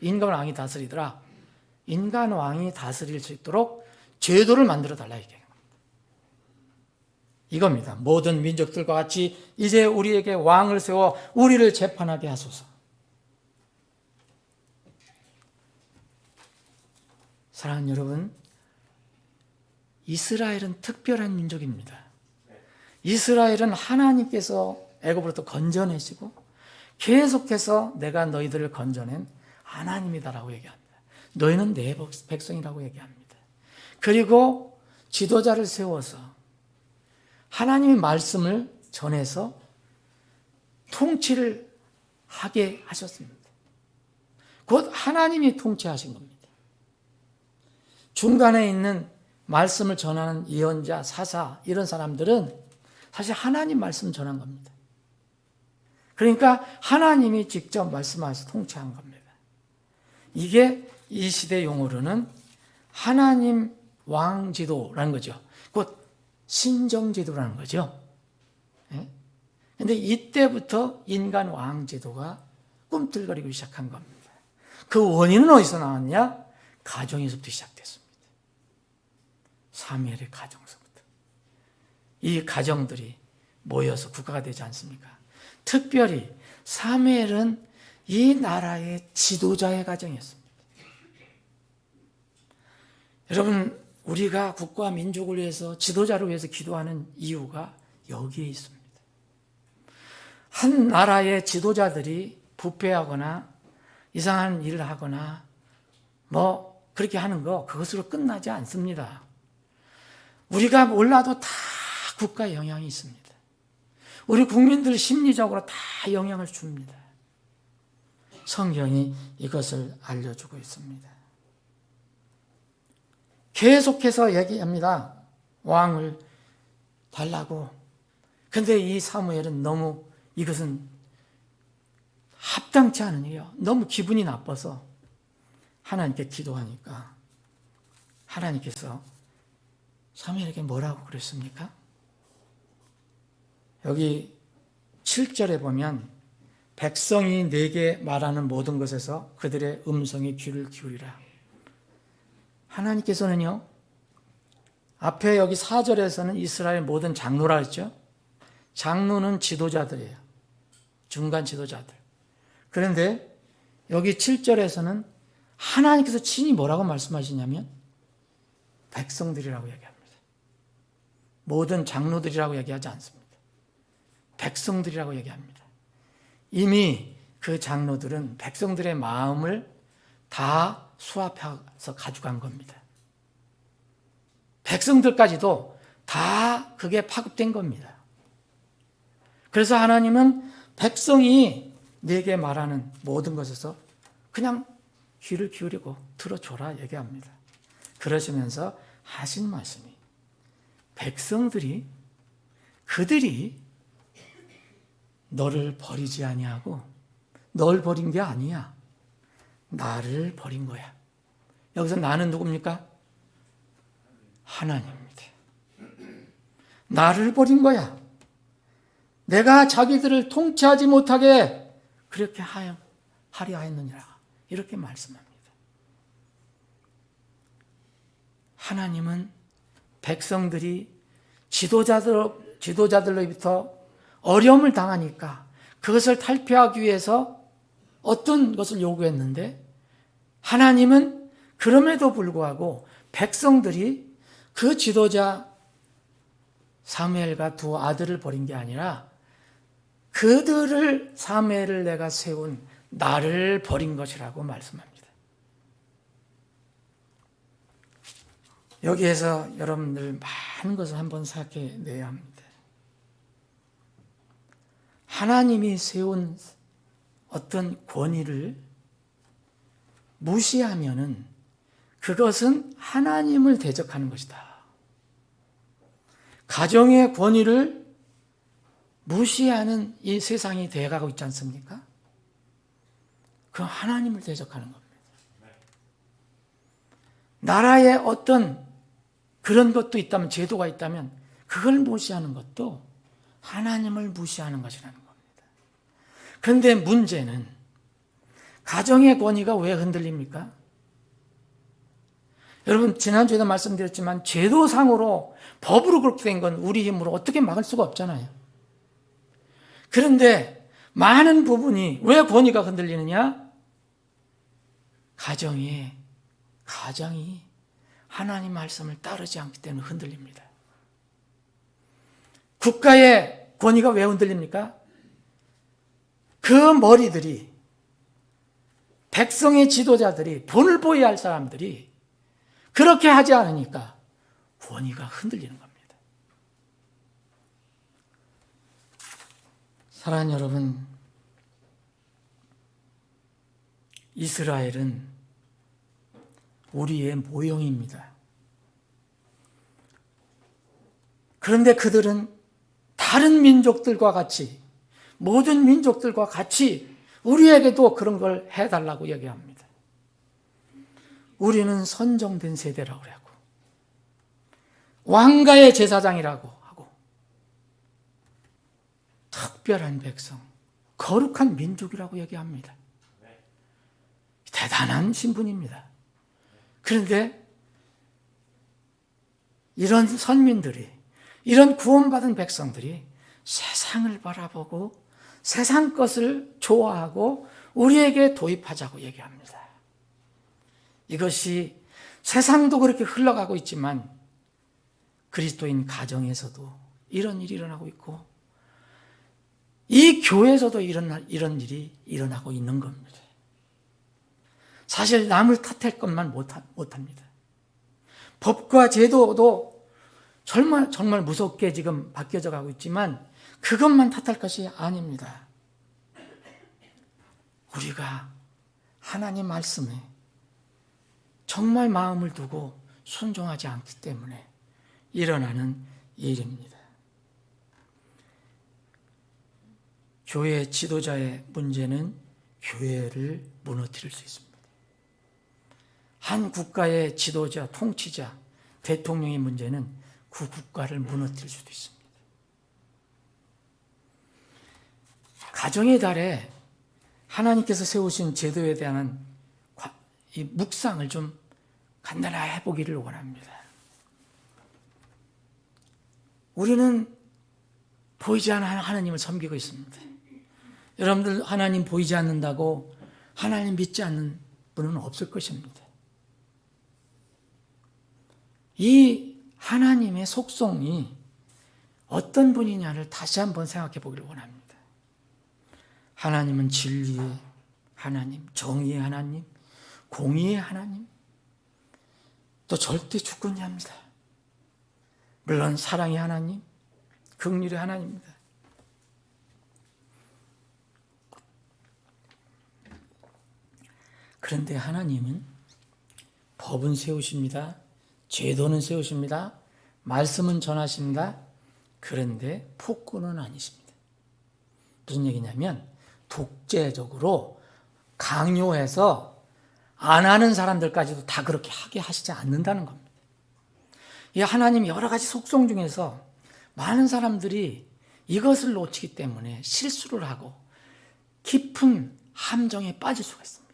인간 왕이 다스리더라. 인간 왕이 다스릴 수 있도록 제도를 만들어 달라 이게. 이겁니다. 모든 민족들과 같이 이제 우리에게 왕을 세워 우리를 재판하게 하소서. 사랑하는 여러분, 이스라엘은 특별한 민족입니다. 이스라엘은 하나님께서 애굽으로부터 건져내시고 계속해서 내가 너희들을 건져낸 하나님이다라고 얘기합니다. 너희는 내 백성이라고 얘기합니다. 그리고 지도자를 세워서 하나님의 말씀을 전해서 통치를 하게 하셨습니다. 곧 하나님이 통치하신 겁니다. 중간에 있는 말씀을 전하는 예언자, 사사 이런 사람들은 사실 하나님 말씀 전한 겁니다. 그러니까 하나님이 직접 말씀하셔서 통치한 겁니다. 이게 이 시대 용어로는 하나님 왕지도라는 거죠. 곧 신정지도라는 거죠. 그런데 이때부터 인간 왕지도가 꿈틀거리기 시작한 겁니다. 그 원인은 어디서 나왔냐? 가정에서부터 시작됐습니다. 사무엘의 가정서부터. 이 가정들이 모여서 국가가 되지 않습니까? 특별히 사무엘은 이 나라의 지도자의 가정이었습니다. 여러분, 우리가 국가와 민족을 위해서 지도자를 위해서 기도하는 이유가 여기에 있습니다. 한 나라의 지도자들이 부패하거나 이상한 일을 하거나 그렇게 하는 거 그것으로 끝나지 않습니다. 우리가 몰라도 다 국가에 영향이 있습니다. 우리 국민들 심리적으로 다 영향을 줍니다. 성경이 이것을 알려주고 있습니다. 계속해서 얘기합니다. 왕을 달라고. 근데 이 사무엘은 너무 이것은 합당치 않은 일이에요. 너무 기분이 나빠서 하나님께 기도하니까 하나님께서 사무엘에게 뭐라고 그랬습니까? 여기 7절에 보면 백성이 내게 말하는 모든 것에서 그들의 음성에 귀를 기울이라. 하나님께서는요, 앞에 여기 4절에서는 이스라엘 모든 장로라 했죠. 장로는 지도자들이에요. 중간 지도자들. 그런데 여기 7절에서는 하나님께서 친히 뭐라고 말씀하시냐면 백성들이라고 얘기합니다. 모든 장로들이라고 얘기하지 않습니다. 백성들이라고 얘기합니다. 이미 그 장로들은 백성들의 마음을 다 수합해서 가져간 겁니다. 백성들까지도 다 그게 파급된 겁니다. 그래서 하나님은 백성이 내게 말하는 모든 것에서 그냥 귀를 기울이고 들어줘라 얘기합니다. 그러시면서 하신 말씀이 그들이 너를 버리지 아니하고 널 버린 게 아니야. 나를 버린 거야. 여기서 나는 누굽니까? 하나님입니다. 나를 버린 거야. 내가 자기들을 통치하지 못하게 그렇게 하려 하였느니라. 이렇게 말씀합니다. 하나님은 백성들이 지도자들로부터 어려움을 당하니까 그것을 탈피하기 위해서 어떤 것을 요구했는데 하나님은 그럼에도 불구하고 백성들이 그 지도자 사무엘과 두 아들을 버린 게 아니라 사무엘을 내가 세운 나를 버린 것이라고 말씀합니다. 여기에서 여러분들 많은 것을 한번 생각해 내야 합니다. 하나님이 세운 어떤 권위를 무시하면은 그것은 하나님을 대적하는 것이다. 가정의 권위를 무시하는 이 세상이 되어가고 있지 않습니까? 그건 하나님을 대적하는 겁니다. 나라의 어떤 그런 것도 있다면, 제도가 있다면 그걸 무시하는 것도 하나님을 무시하는 것이라는 겁니다. 그런데 문제는 가정의 권위가 왜 흔들립니까? 여러분, 지난주에도 말씀드렸지만 제도상으로 법으로 그렇게 된 건 우리 힘으로 어떻게 막을 수가 없잖아요. 그런데 많은 부분이 왜 권위가 흔들리느냐? 가정이 하나님 말씀을 따르지 않기 때문에 흔들립니다. 국가의 권위가 왜 흔들립니까? 그 머리들이, 백성의 지도자들이, 본을 보여야 할 사람들이 그렇게 하지 않으니까 권위가 흔들리는 겁니다. 사랑하는 여러분, 이스라엘은 우리의 모형입니다. 그런데 그들은 다른 민족들과 같이, 모든 민족들과 같이 우리에게도 그런 걸 해달라고 얘기합니다. 우리는 선정된 세대라고 하고, 왕가의 제사장이라고 하고, 특별한 백성, 거룩한 민족이라고 얘기합니다. 대단한 신분입니다. 그런데 이런 선민들이, 이런 구원받은 백성들이 세상을 바라보고 세상 것을 좋아하고 우리에게 도입하자고 얘기합니다. 이것이 세상도 그렇게 흘러가고 있지만 그리스도인 가정에서도 이런 일이 일어나고 있고, 이 교회에서도 이런 일이 일어나고 있는 겁니다. 사실 남을 탓할 것만 못합니다. 법과 제도도 정말 무섭게 지금 바뀌어져 가고 있지만 그것만 탓할 것이 아닙니다. 우리가 하나님 말씀에 정말 마음을 두고 순종하지 않기 때문에 일어나는 일입니다. 교회 지도자의 문제는 교회를 무너뜨릴 수 있습니다. 한 국가의 지도자, 통치자, 대통령의 문제는 그 국가를 무너뜨릴 수도 있습니다. 가정의 달에 하나님께서 세우신 제도에 대한 이 묵상을 좀 간단하게 해보기를 원합니다. 우리는 보이지 않는 하나님을 섬기고 있습니다. 여러분들 하나님 보이지 않는다고 하나님 믿지 않는 분은 없을 것입니다. 이 하나님의 속성이 어떤 분이냐를 다시 한번 생각해 보기를 원합니다. 하나님은 진리의 하나님, 정의의 하나님, 공의의 하나님, 또 절대 주권자입니다. 물론 사랑의 하나님, 긍휼의 하나님입니다. 그런데 하나님은 법은 세우십니다. 제도는 세우십니다. 말씀은 전하십니다. 그런데 폭군은 아니십니다. 무슨 얘기냐면 독재적으로 강요해서 안 하는 사람들까지도 다 그렇게 하게 하시지 않는다는 겁니다. 이 하나님이 여러 가지 속성 중에서 많은 사람들이 이것을 놓치기 때문에 실수를 하고 깊은 함정에 빠질 수가 있습니다.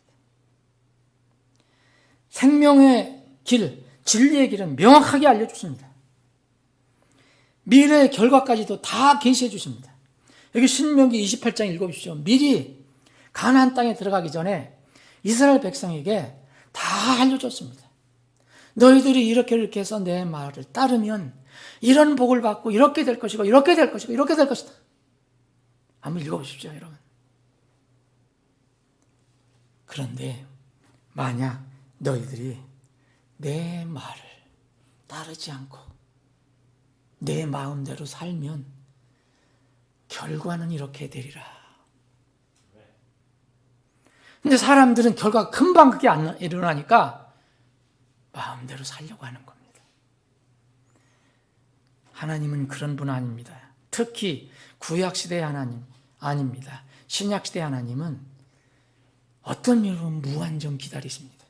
생명의 길, 진리의 길은 명확하게 알려주십니다. 미래의 결과까지도 다 계시해 주십니다. 여기 신명기 28장 읽어보십시오. 미리 가나안 땅에 들어가기 전에 이스라엘 백성에게 다 알려줬습니다. 너희들이 이렇게 해서 내 말을 따르면 이런 복을 받고 이렇게 될 것이고 이렇게 될 것이고 이렇게 될 것이다. 한번 읽어보십시오, 여러분. 그런데 만약 너희들이 내 말을 따르지 않고 내 마음대로 살면 결과는 이렇게 되리라. 근데 사람들은 결과가 금방 그게 안 일어나니까 마음대로 살려고 하는 겁니다. 하나님은 그런 분 아닙니다. 특히 구약시대의 하나님 아닙니다. 신약시대의 하나님은 어떤 이유로 무한정 기다리십니다.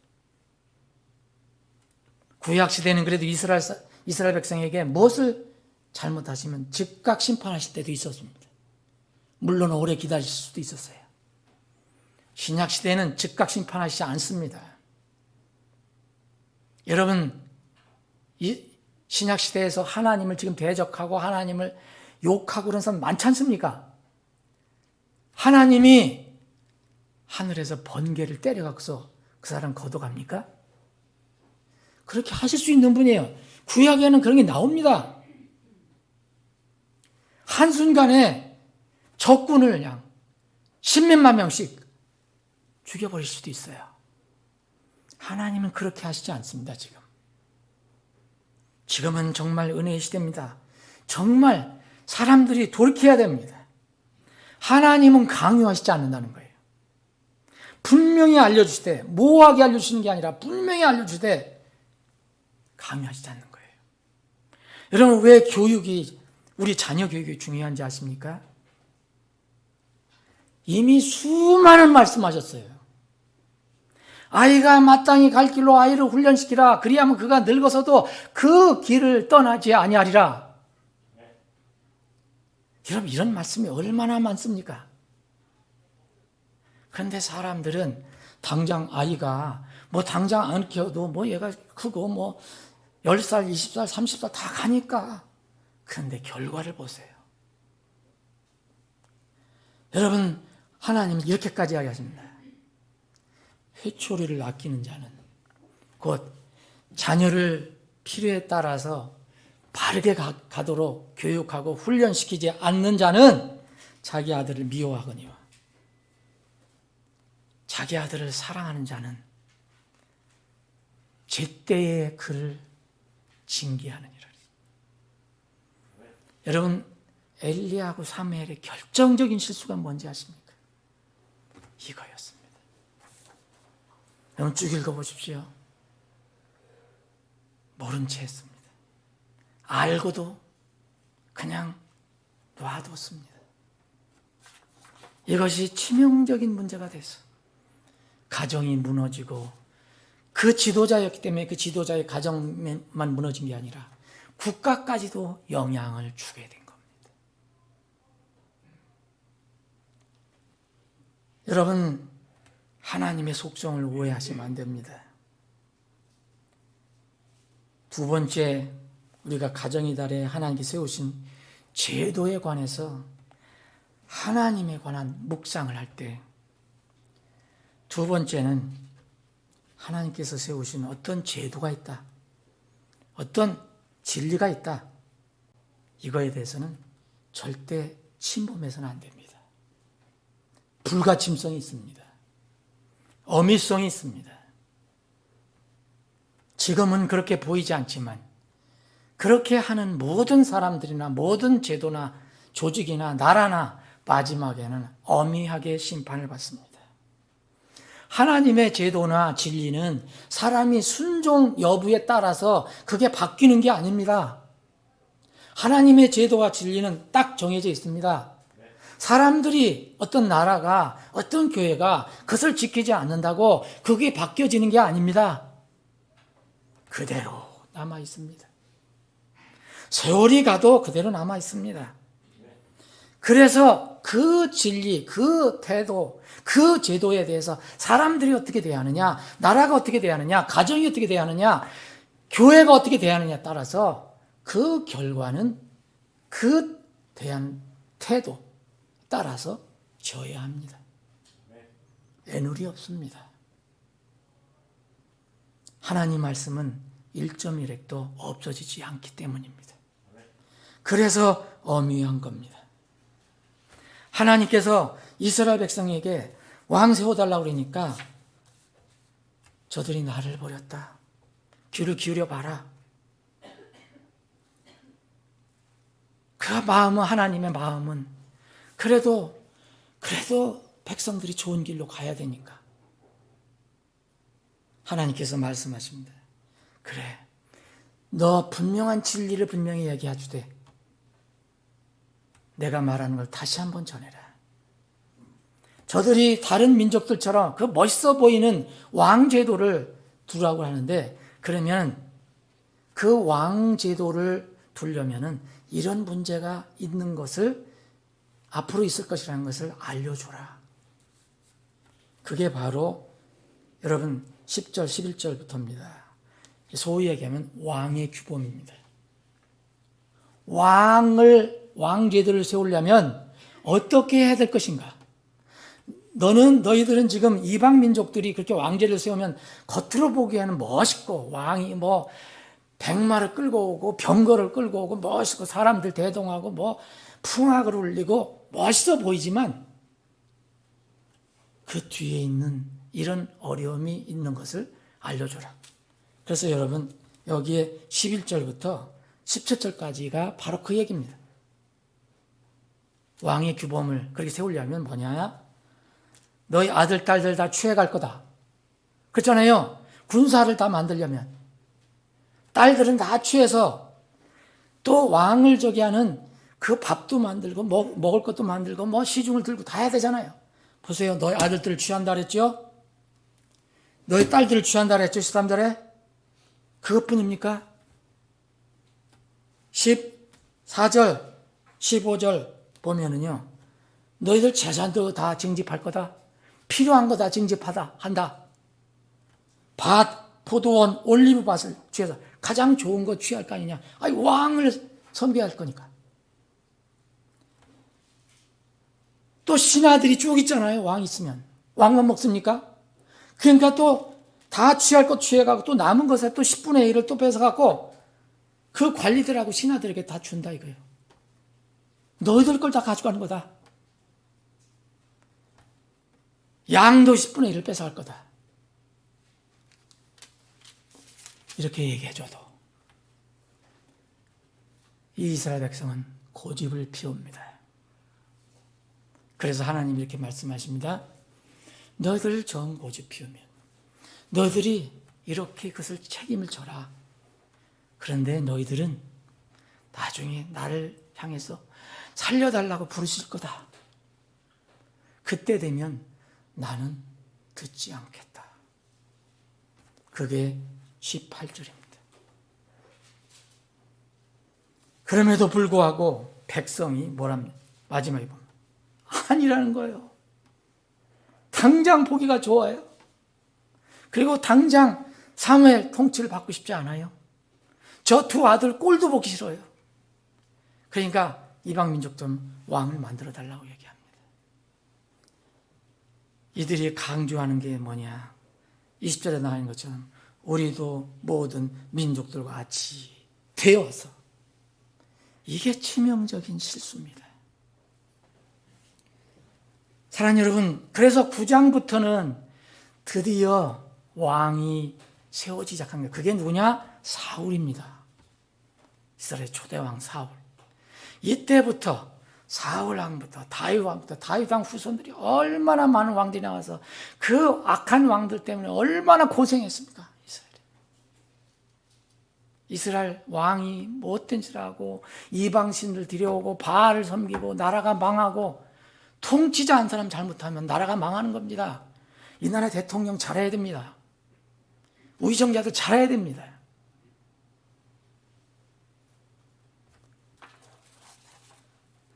구약시대는 그래도 이스라엘 이스라엘 백성에게 무엇을 잘못하시면 즉각 심판하실 때도 있었습니다. 물론 오래 기다리실 수도 있었어요. 신약 시대에는 즉각 심판하시지 않습니다. 여러분, 이 신약 시대에서 하나님을 지금 대적하고 하나님을 욕하고 그런 사람 많지 않습니까? 하나님이 하늘에서 번개를 때려갖고서 그 사람 걷어갑니까? 그렇게 하실 수 있는 분이에요. 구약에는 그런 게 나옵니다. 한순간에 적군을 그냥 십몇만 명씩 죽여버릴 수도 있어요. 하나님은 그렇게 하시지 않습니다. 지금은 정말 은혜의 시대입니다. 정말 사람들이 돌이켜야 됩니다. 하나님은 강요하시지 않는다는 거예요. 분명히 알려주시되, 모호하게 알려주시는 게 아니라 분명히 알려주시되 강요하시지 않는 거예요. 여러분, 왜 교육이, 우리 자녀 교육이 중요한지 아십니까? 이미 수많은 말씀하셨어요. 아이가 마땅히 갈 길로 아이를 훈련시키라. 그리하면 그가 늙어서도 그 길을 떠나지 아니하리라. 여러분, 이런 말씀이 얼마나 많습니까? 그런데 사람들은 당장 아이가 당장 안 키워도 얘가 크고 10살, 20살, 30살 다 가니까. 그런데 결과를 보세요. 여러분, 하나님은 이렇게까지 이야기하십니다. 회초리를 아끼는 자는 곧 자녀를 필요에 따라서 바르게 가도록 교육하고 훈련시키지 않는 자는 자기 아들을 미워하거니와 자기 아들을 사랑하는 자는 제때에 그를 징계하느니라. 여러분, 엘리야하고 사무엘의 결정적인 실수가 뭔지 아십니까? 이거였습니다. 여러분, 쭉 읽어보십시오. 모른 채 했습니다. 알고도 그냥 놔뒀습니다. 이것이 치명적인 문제가 돼서 가정이 무너지고, 그 지도자였기 때문에 그 지도자의 가정만 무너진 게 아니라 국가까지도 영향을 주게 된 겁니다. 여러분, 하나님의 속성을 오해하시면 안 됩니다. 두 번째, 우리가 가정의 달에 하나님께 세우신 제도에 관해서 하나님에 관한 묵상을 할 때, 두 번째는 하나님께서 세우신 어떤 제도가 있다, 어떤 진리가 있다, 이거에 대해서는 절대 침범해서는 안 됩니다. 불가침성이 있습니다. 어미성이 있습니다. 지금은 그렇게 보이지 않지만 그렇게 하는 모든 사람들이나 모든 제도나 조직이나 나라나 마지막에는 엄미하게 심판을 받습니다. 하나님의 제도나 진리는 사람이 순종 여부에 따라서 그게 바뀌는 게 아닙니다. 하나님의 제도와 진리는 딱 정해져 있습니다. 사람들이, 어떤 나라가, 어떤 교회가 그것을 지키지 않는다고 그게 바뀌어지는 게 아닙니다. 그대로 남아 있습니다. 세월이 가도 그대로 남아 있습니다. 그래서 그 진리, 그 태도, 그 제도에 대해서 사람들이 어떻게 대하느냐, 나라가 어떻게 대하느냐, 가정이 어떻게 대하느냐, 교회가 어떻게 대하느냐에 따라서 그 결과는 그 대한 태도 따라서 져야 합니다. 애누리 없습니다. 하나님 말씀은 1.1핵도 없어지지 않기 때문입니다. 그래서 엄미한 겁니다. 하나님께서 이스라엘 백성에게 왕 세워달라고 그러니까 저들이 나를 버렸다. 귀를 기울여 봐라. 그 마음은, 하나님의 마음은 그래도 백성들이 좋은 길로 가야 되니까 하나님께서 말씀하십니다. 그래, 너 분명한 진리를 분명히 얘기해주되 내가 말하는 걸 다시 한번 전해라. 저들이 다른 민족들처럼 그 멋있어 보이는 왕제도를 두라고 하는데, 그러면 그 왕 제도를 두려면은 이런 문제가 있는 것을 앞으로 있을 것이라는 것을 알려줘라. 그게 바로 여러분 10절 11절부터입니다. 소위 얘기하면 왕의 규범입니다. 왕 제도를 세우려면 어떻게 해야 될 것인가? 너희들은 지금 이방 민족들이 그렇게 왕제를 세우면 겉으로 보기에는 멋있고 왕이 뭐 백마를 끌고 오고 병거를 끌고 오고 멋있고 사람들 대동하고 뭐 풍악을 울리고 멋있어 보이지만 그 뒤에 있는 이런 어려움이 있는 것을 알려줘라. 그래서 여러분 여기에 11절부터 17절까지가 바로 그 얘기입니다. 왕의 규범을 그렇게 세우려면 뭐냐? 너희 아들, 딸들 다 취해갈 거다. 그렇잖아요. 군사를 다 만들려면. 딸들은 다 취해서 또 왕을 저기 하는 그 밥도 만들고 먹을 것도 만들고 뭐 시중을 들고 다 해야 되잖아요. 보세요. 너희 아들들을 취한다 그랬죠? 너희 딸들을 취한다 그랬죠? 13절에? 그것뿐입니까? 14절, 15절 보면은요. 너희들 재산도 다 징집할 거다. 필요한 거 다 징집한다. 밭, 포도원, 올리브밭을 취해서 가장 좋은 거 취할 거 아니냐. 아니, 왕을 선비할 거니까. 또 신하들이 쭉 있잖아요. 왕 있으면. 왕만 먹습니까? 그러니까 또 다 취할 것 취해가고 또 남은 것에 또 10분의 1을 또 뺏어갖고 그 관리들하고 신하들에게 다 준다 이거예요. 너희들 걸 다 가져가는 거다. 양도 10분의 1을 뺏어갈 거다. 이렇게 얘기해줘도 이 이스라엘 백성은 고집을 피웁니다. 그래서 하나님이 이렇게 말씀하십니다. 너희들 정 고집 피우면 너희들이 이렇게 그것을 책임을 져라. 그런데 너희들은 나중에 나를 향해서 살려달라고 부르실 거다. 그때 되면 나는 듣지 않겠다. 그게 18절입니다. 그럼에도 불구하고 백성이 뭐랍니까? 마지막에 보면 아니라는 거예요. 당장 보기가 좋아요. 그리고 당장 사무엘 통치를 받고 싶지 않아요. 저 두 아들 꼴도 보기 싫어요. 그러니까 이방 민족들은 왕을 만들어 달라고 얘기합니다. 이들이 강조하는 게 뭐냐? 20절에 나와 있는 것처럼 우리도 모든 민족들과 같이 되어서, 이게 치명적인 실수입니다. 사랑하는 여러분, 그래서 9장부터는 드디어 왕이 세워지기 시작한 거예요. 그게 누구냐? 사울입니다. 이스라엘 초대왕 사울. 이때부터 사울 왕부터 다윗 왕부터 다윗 왕 후손들이 얼마나 많은 왕들이 나와서 그 악한 왕들 때문에 얼마나 고생했습니까? 이스라엘 왕이 못된 짓을 하고 이방신들 들여오고 바알을 섬기고 나라가 망하고, 통치자 한 사람 잘못하면 나라가 망하는 겁니다. 이 나라 대통령 잘해야 됩니다. 의정자들 잘해야 됩니다.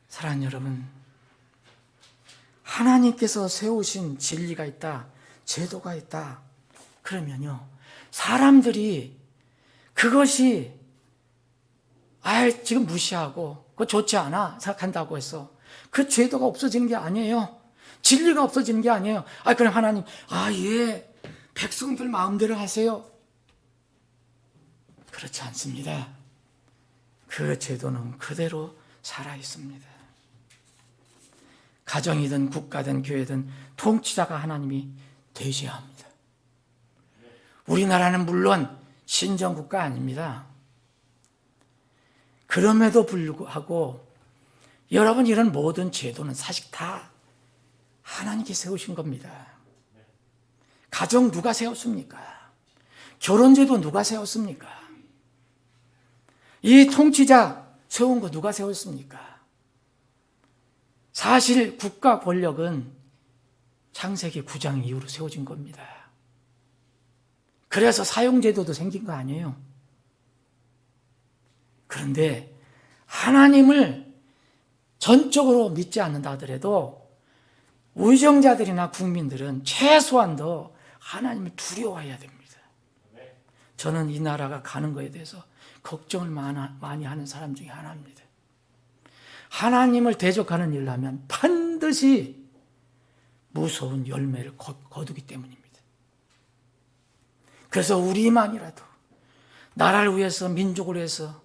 사랑하는 여러분, 하나님께서 세우신 진리가 있다, 제도가 있다, 그러면요, 사람들이 그것이 지금 무시하고 그거 좋지 않아 생각한다고 해서 그 제도가 없어지는 게 아니에요. 진리가 없어지는 게 아니에요. 그럼 하나님, 예, 백성들 마음대로 하세요. 그렇지 않습니다. 그 제도는 그대로 살아 있습니다. 가정이든 국가든 교회든 통치자가 하나님이 되셔야 합니다. 우리나라는 물론 신정국가 아닙니다. 그럼에도 불구하고 여러분, 이런 모든 제도는 사실 다 하나님께 세우신 겁니다. 가정 누가 세웠습니까? 결혼제도 누가 세웠습니까? 이 통치자 세운 거 누가 세웠습니까? 사실 국가 권력은 창세기 9장 이후로 세워진 겁니다. 그래서 사용제도도 생긴 거 아니에요. 그런데 하나님을 전적으로 믿지 않는다 하더라도 의정자들이나 국민들은 최소한도 하나님을 두려워해야 됩니다. 저는 이 나라가 가는 거에 대해서 걱정을 많이 하는 사람 중에 하나입니다. 하나님을 대적하는 일을 하면 반드시 무서운 열매를 거두기 때문입니다. 그래서 우리만이라도 나라를 위해서, 민족을 위해서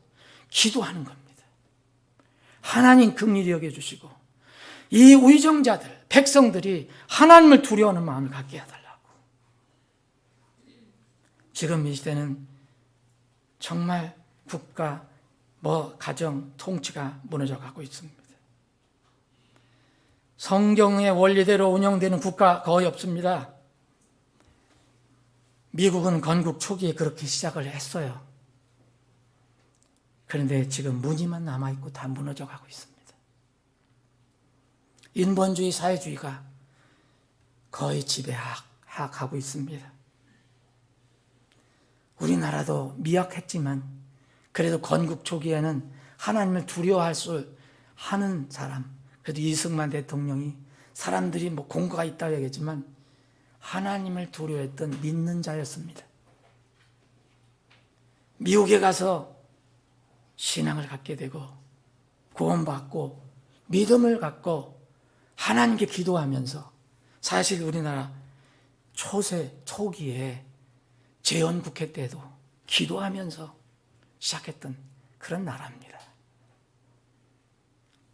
기도하는 겁니다. 하나님 긍휼히 여겨주시고 이 의정자들, 백성들이 하나님을 두려워하는 마음을 갖게 해달라고. 지금 이 시대는 정말 국가, 가정, 통치가 무너져 가고 있습니다. 성경의 원리대로 운영되는 국가 거의 없습니다. 미국은 건국 초기에 그렇게 시작을 했어요. 그런데 지금 무늬만 남아있고 다 무너져 가고 있습니다. 인본주의, 사회주의가 거의 지배하고 있습니다. 우리나라도 미약했지만 그래도 건국 초기에는 하나님을 두려워할 수 하는 사람, 그래도 이승만 대통령이 사람들이 공고가 있다고 얘기했지만 하나님을 두려워했던 믿는 자였습니다. 미국에 가서 신앙을 갖게 되고 구원받고 믿음을 갖고 하나님께 기도하면서, 사실 우리나라 초기에 재헌국회 때도 기도하면서 시작했던 그런 나라입니다.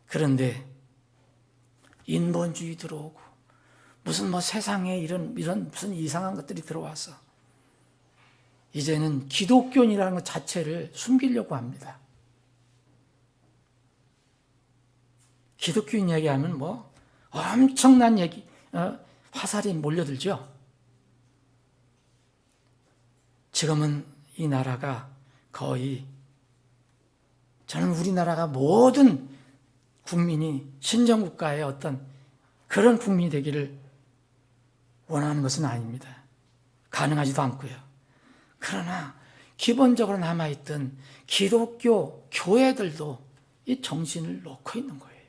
그런데 인본주의 들어오고 무슨 세상에 이런 무슨 이상한 것들이 들어와서 이제는 기독교인이라는 것 자체를 숨기려고 합니다. 기독교인 얘기하면 엄청난 화살이 몰려들죠. 지금은 이 나라가 거의, 저는 우리나라가 모든 국민이 신정국가의 어떤 그런 국민이 되기를 원하는 것은 아닙니다. 가능하지도 않고요. 그러나 기본적으로 남아있던 기독교 교회들도 이 정신을 놓고 있는 거예요.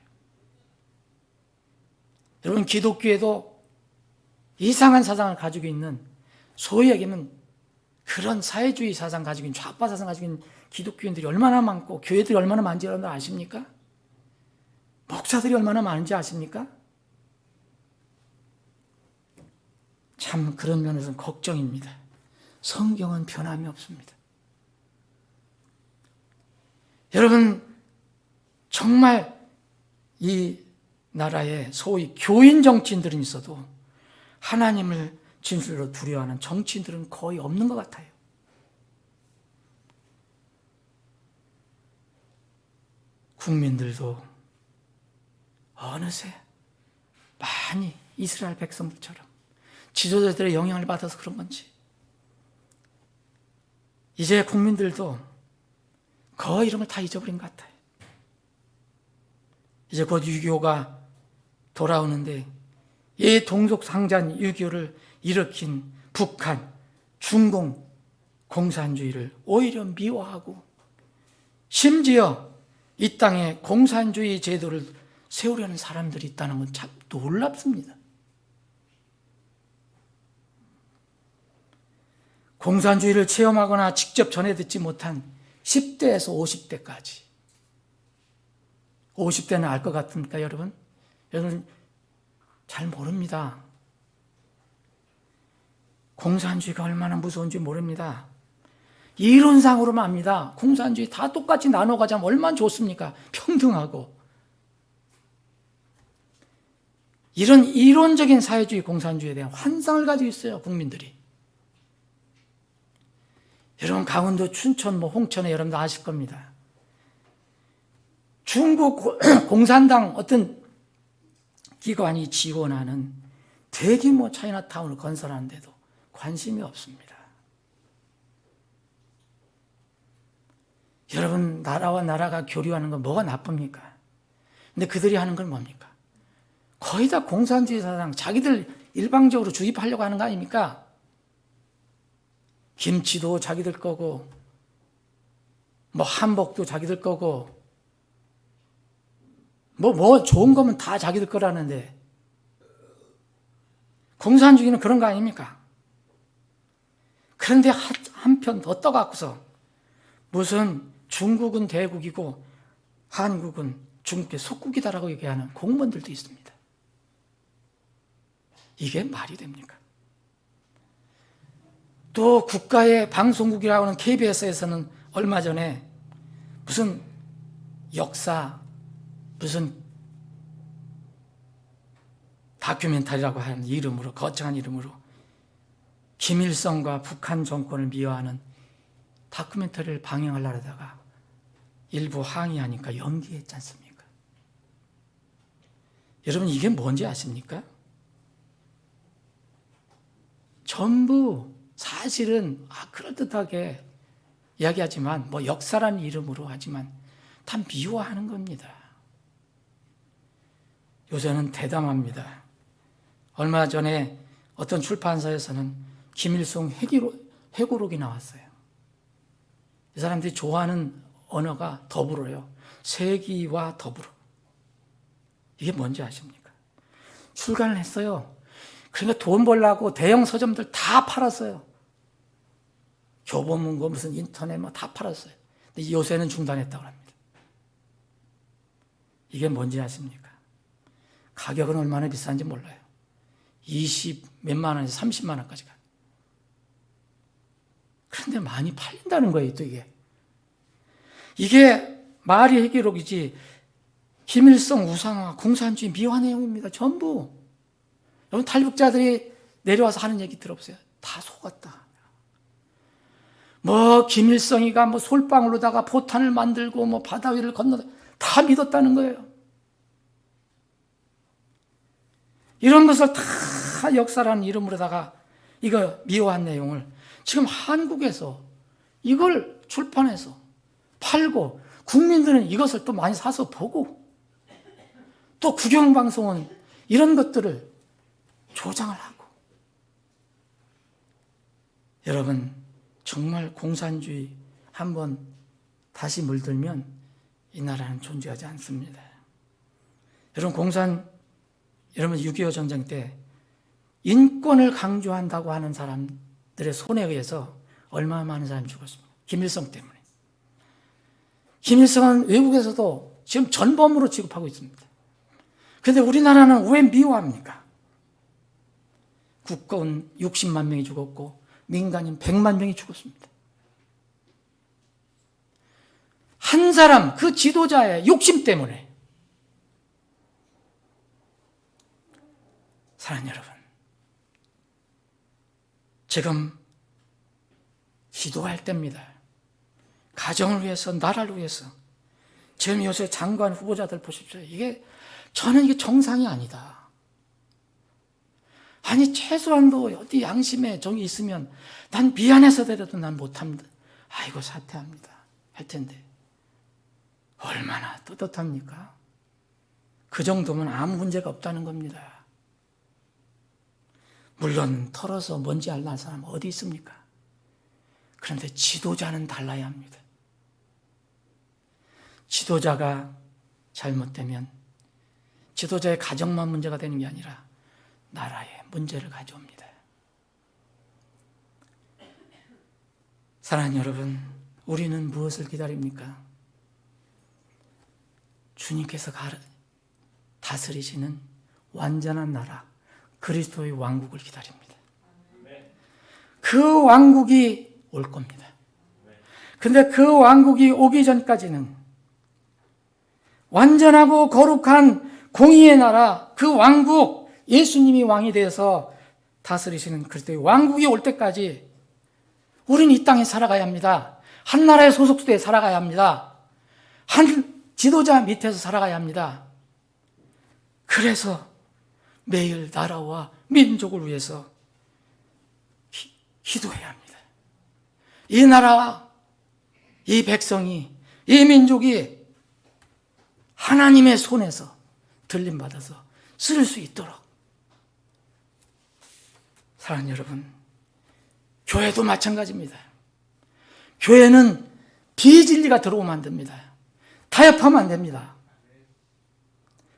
여러분, 기독교에도 이상한 사상을 가지고 있는, 소위 얘기하면 그런 사회주의 사상 가지고 있는, 좌파 사상 가지고 있는 기독교인들이 얼마나 많고 교회들이 얼마나 많은지 여러분 아십니까? 목사들이 얼마나 많은지 아십니까? 참 그런 면에서는 걱정입니다. 성경은 변함이 없습니다. 여러분, 정말 이 나라에 소위 교인 정치인들은 있어도 하나님을 진실로 두려워하는 정치인들은 거의 없는 것 같아요. 국민들도 어느새 많이 이스라엘 백성들처럼 지도자들의 영향을 받아서 그런 건지 이제 국민들도 거의 이런 걸 다 잊어버린 것 같아요. 이제 곧 6.25가 돌아오는데 이 동족상잔 6.25를 일으킨 북한, 중공 공산주의를 오히려 미워하고 심지어 이 땅에 공산주의 제도를 세우려는 사람들이 있다는 건 참 놀랍습니다. 공산주의를 체험하거나 직접 전해 듣지 못한 10대에서 50대까지. 50대는 알 것 같습니까, 여러분? 여러분 잘 모릅니다. 공산주의가 얼마나 무서운지 모릅니다. 이론상으로만 압니다. 공산주의 다 똑같이 나눠가자면 얼마나 좋습니까? 평등하고. 이런 이론적인 사회주의 공산주의에 대한 환상을 가지고 있어요, 국민들이. 여러분, 강원도 춘천, 홍천에 여러분도 아실 겁니다. 중국 공산당 어떤 기관이 지원하는 대규모 차이나타운을 건설하는데도 관심이 없습니다. 여러분, 나라와 나라가 교류하는 건 뭐가 나쁩니까? 근데 그들이 하는 건 뭡니까? 거의 다 공산주의 사상, 자기들 일방적으로 주입하려고 하는 거 아닙니까? 김치도 자기들 거고, 뭐 한복도 자기들 거고 뭐 좋은 거면 다 자기들 거라는데 공산주의는 그런 거 아닙니까? 그런데 한편 더 떠갖고서 무슨 중국은 대국이고 한국은 중국의 속국이다라고 얘기하는 공무원들도 있습니다. 이게 말이 됩니까? 또 국가의 방송국이라고 하는 KBS에서는 얼마 전에 무슨 역사 무슨 다큐멘터리라고 하는 이름으로 거창한 이름으로 김일성과 북한 정권을 미화하는 다큐멘터리를 방영하려다가 일부 항의하니까 연기했지 않습니까? 여러분 이게 뭔지 아십니까? 전부 사실은 그럴듯하게 이야기하지만 뭐 역사라는 이름으로 하지만 다 미화하는 겁니다. 요새는 대담합니다. 얼마 전에 어떤 출판사에서는 김일성 회고록이 나왔어요. 이 사람들이 좋아하는 언어가 더불어요. 세기와 더불어. 이게 뭔지 아십니까? 출간을 했어요. 그러니까 돈 벌려고 대형 서점들 다 팔았어요. 교보문고 무슨 인터넷 뭐 다 팔았어요. 근데 요새는 중단했다고 합니다. 이게 뭔지 아십니까? 가격은 얼마나 비싼지 몰라요. 20 몇만 원에서 30만 원까지 가요. 그런데 많이 팔린다는 거예요, 또 이게. 이게 말이 회계록이지 김일성 우상화, 공산주의 미화 내용입니다. 전부. 여러분 탈북자들이 내려와서 하는 얘기 들어보세요. 다 속았다. 뭐 김일성이가 뭐 솔방울로다가 포탄을 만들고 뭐 바다 위를 건너다 다 믿었다는 거예요. 이런 것을 다 역사라는 이름으로다가 이거 미화한 내용을 지금 한국에서 이걸 출판해서 팔고 국민들은 이것을 또 많이 사서 보고 또 국영방송은 이런 것들을 조장을 하고 여러분 정말 공산주의 한번 다시 물들면 이 나라는 존재하지 않습니다. 여러분 여러분 6.25 전쟁 때 인권을 강조한다고 하는 사람들의 손에 의해서 얼마나 많은 사람이 죽었습니까? 김일성 때문에. 김일성은 외국에서도 지금 전범으로 취급하고 있습니다. 그런데 우리나라는 왜 미워합니까? 국가원 60만 명이 죽었고 민간인 100만 명이 죽었습니다. 한 사람 그 지도자의 욕심 때문에. 사랑하는 여러분, 지금 기도할 때입니다. 가정을 위해서, 나라를 위해서. 지금 요새 장관 후보자들 보십시오. 저는 이게 정상이 아니다. 아니 최소한도 어디 양심에 정이 있으면 난 미안해서라도 난 못합니다. 아이고 사퇴합니다. 할 텐데 얼마나 떳떳합니까? 그 정도면 아무 문제가 없다는 겁니다. 물론 털어서 뭔지 알는 사람 어디 있습니까? 그런데 지도자는 달라야 합니다. 지도자가 잘못되면 지도자의 가정만 문제가 되는 게 아니라 나라에 문제를 가져옵니다. 사랑하는 여러분, 우리는 무엇을 기다립니까? 주님께서 다스리시는 완전한 나라, 그리스도의 왕국을 기다립니다. 그 왕국이 올 겁니다. 근데 그 왕국이 오기 전까지는 완전하고 거룩한 공의의 나라, 그 왕국, 예수님이 왕이 되어서 다스리시는 그리스도의 왕국이 올 때까지 우리는 이 땅에 살아가야 합니다. 한 나라에 소속돼 살아가야 합니다. 한 지도자 밑에서 살아가야 합니다. 그래서 매일 나라와 민족을 위해서 기도해야 합니다. 이 나라와 이 백성이, 이 민족이 하나님의 손에서 들림받아서 쓸 수 있도록. 사랑하는 여러분, 교회도 마찬가지입니다. 교회는 비진리가 들어오면 안 됩니다. 타협하면 안 됩니다.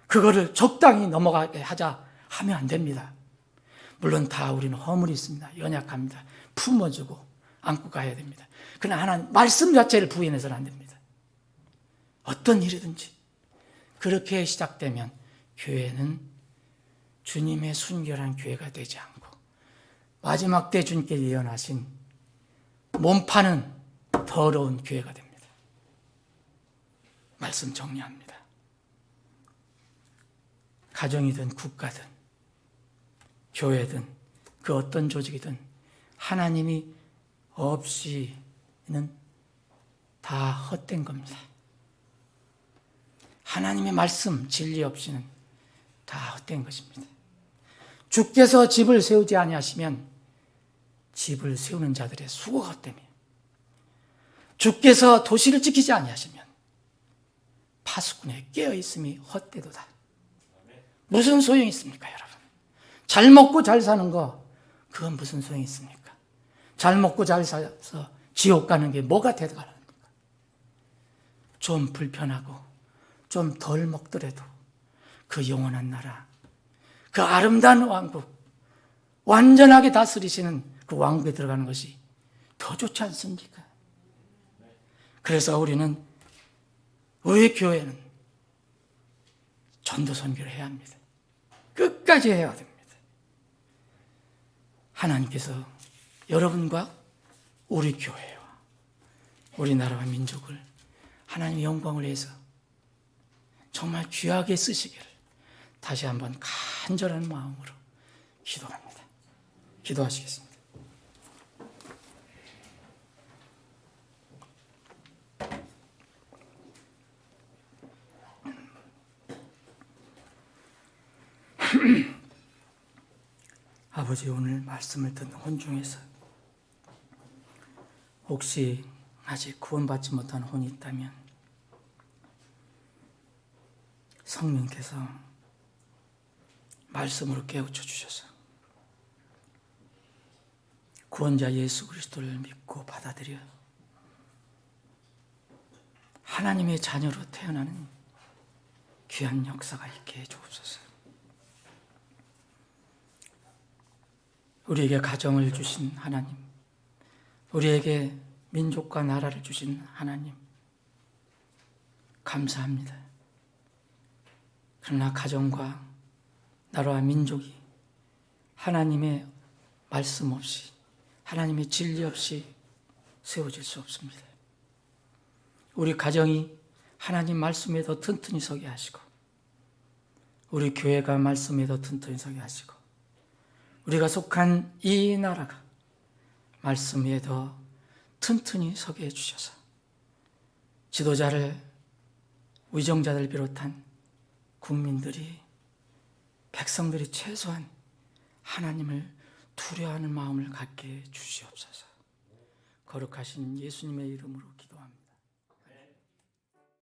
그거를 적당히 넘어가게 하자 하면 안 됩니다. 물론 다 우리는 허물이 있습니다. 연약합니다. 품어주고 안고 가야 됩니다. 그러나 하나님 말씀 자체를 부인해서는 안 됩니다. 어떤 일이든지 그렇게 시작되면 교회는 주님의 순결한 교회가 되지 않고 마지막 때 주님께 예언하신 몸 파는 더러운 교회가 됩니다. 말씀 정리합니다. 가정이든 국가든 교회든 그 어떤 조직이든 하나님이 없이는 다 헛된 겁니다. 하나님의 말씀, 진리 없이는 다 헛된 것입니다. 주께서 집을 세우지 아니하시면 집을 세우는 자들의 수고가 헛됨이에요. 주께서 도시를 지키지 아니하시면 파수꾼의 깨어있음이 헛되도다. 무슨 소용이 있습니까, 여러분? 잘 먹고 잘 사는 거 그건 무슨 소용이 있습니까? 잘 먹고 잘 살아서 지옥 가는 게 뭐가 대단합니까? 좀 불편하고 좀 덜 먹더라도 그 영원한 나라, 그 아름다운 왕국, 완전하게 다스리시는 그 왕국에 들어가는 것이 더 좋지 않습니까? 그래서 우리는 우리 교회는 전도 선교를 해야 합니다. 끝까지 해야 됩니다. 하나님께서 여러분과 우리 교회와 우리나라와 민족을 하나님의 영광을 위해서 정말 귀하게 쓰시기를 다시 한번 간절한 마음으로 기도합니다. 기도하시겠습니다. 아버지, 오늘 말씀을 듣는 혼중에서 혹시 아직 구원받지 못한 혼이 있다면 성령께서 말씀으로 깨우쳐 주셔서 구원자 예수 그리스도를 믿고 받아들여 하나님의 자녀로 태어나는 귀한 역사가 있게 해 주옵소서. 우리에게 가정을 주신 하나님, 우리에게 민족과 나라를 주신 하나님, 감사합니다. 그러나 가정과 나라와 민족이 하나님의 말씀 없이, 하나님의 진리 없이 세워질 수 없습니다. 우리 가정이 하나님 말씀에 더 튼튼히 서게 하시고, 우리 교회가 말씀에 더 튼튼히 서게 하시고, 우리가 속한 이 나라가 말씀에 더 튼튼히 서게 해주셔서 지도자를, 위정자들 비롯한 국민들이, 백성들이 최소한 하나님을 두려워하는 마음을 갖게 해 주시옵소서. 거룩하신 예수님의 이름으로 기도합니다.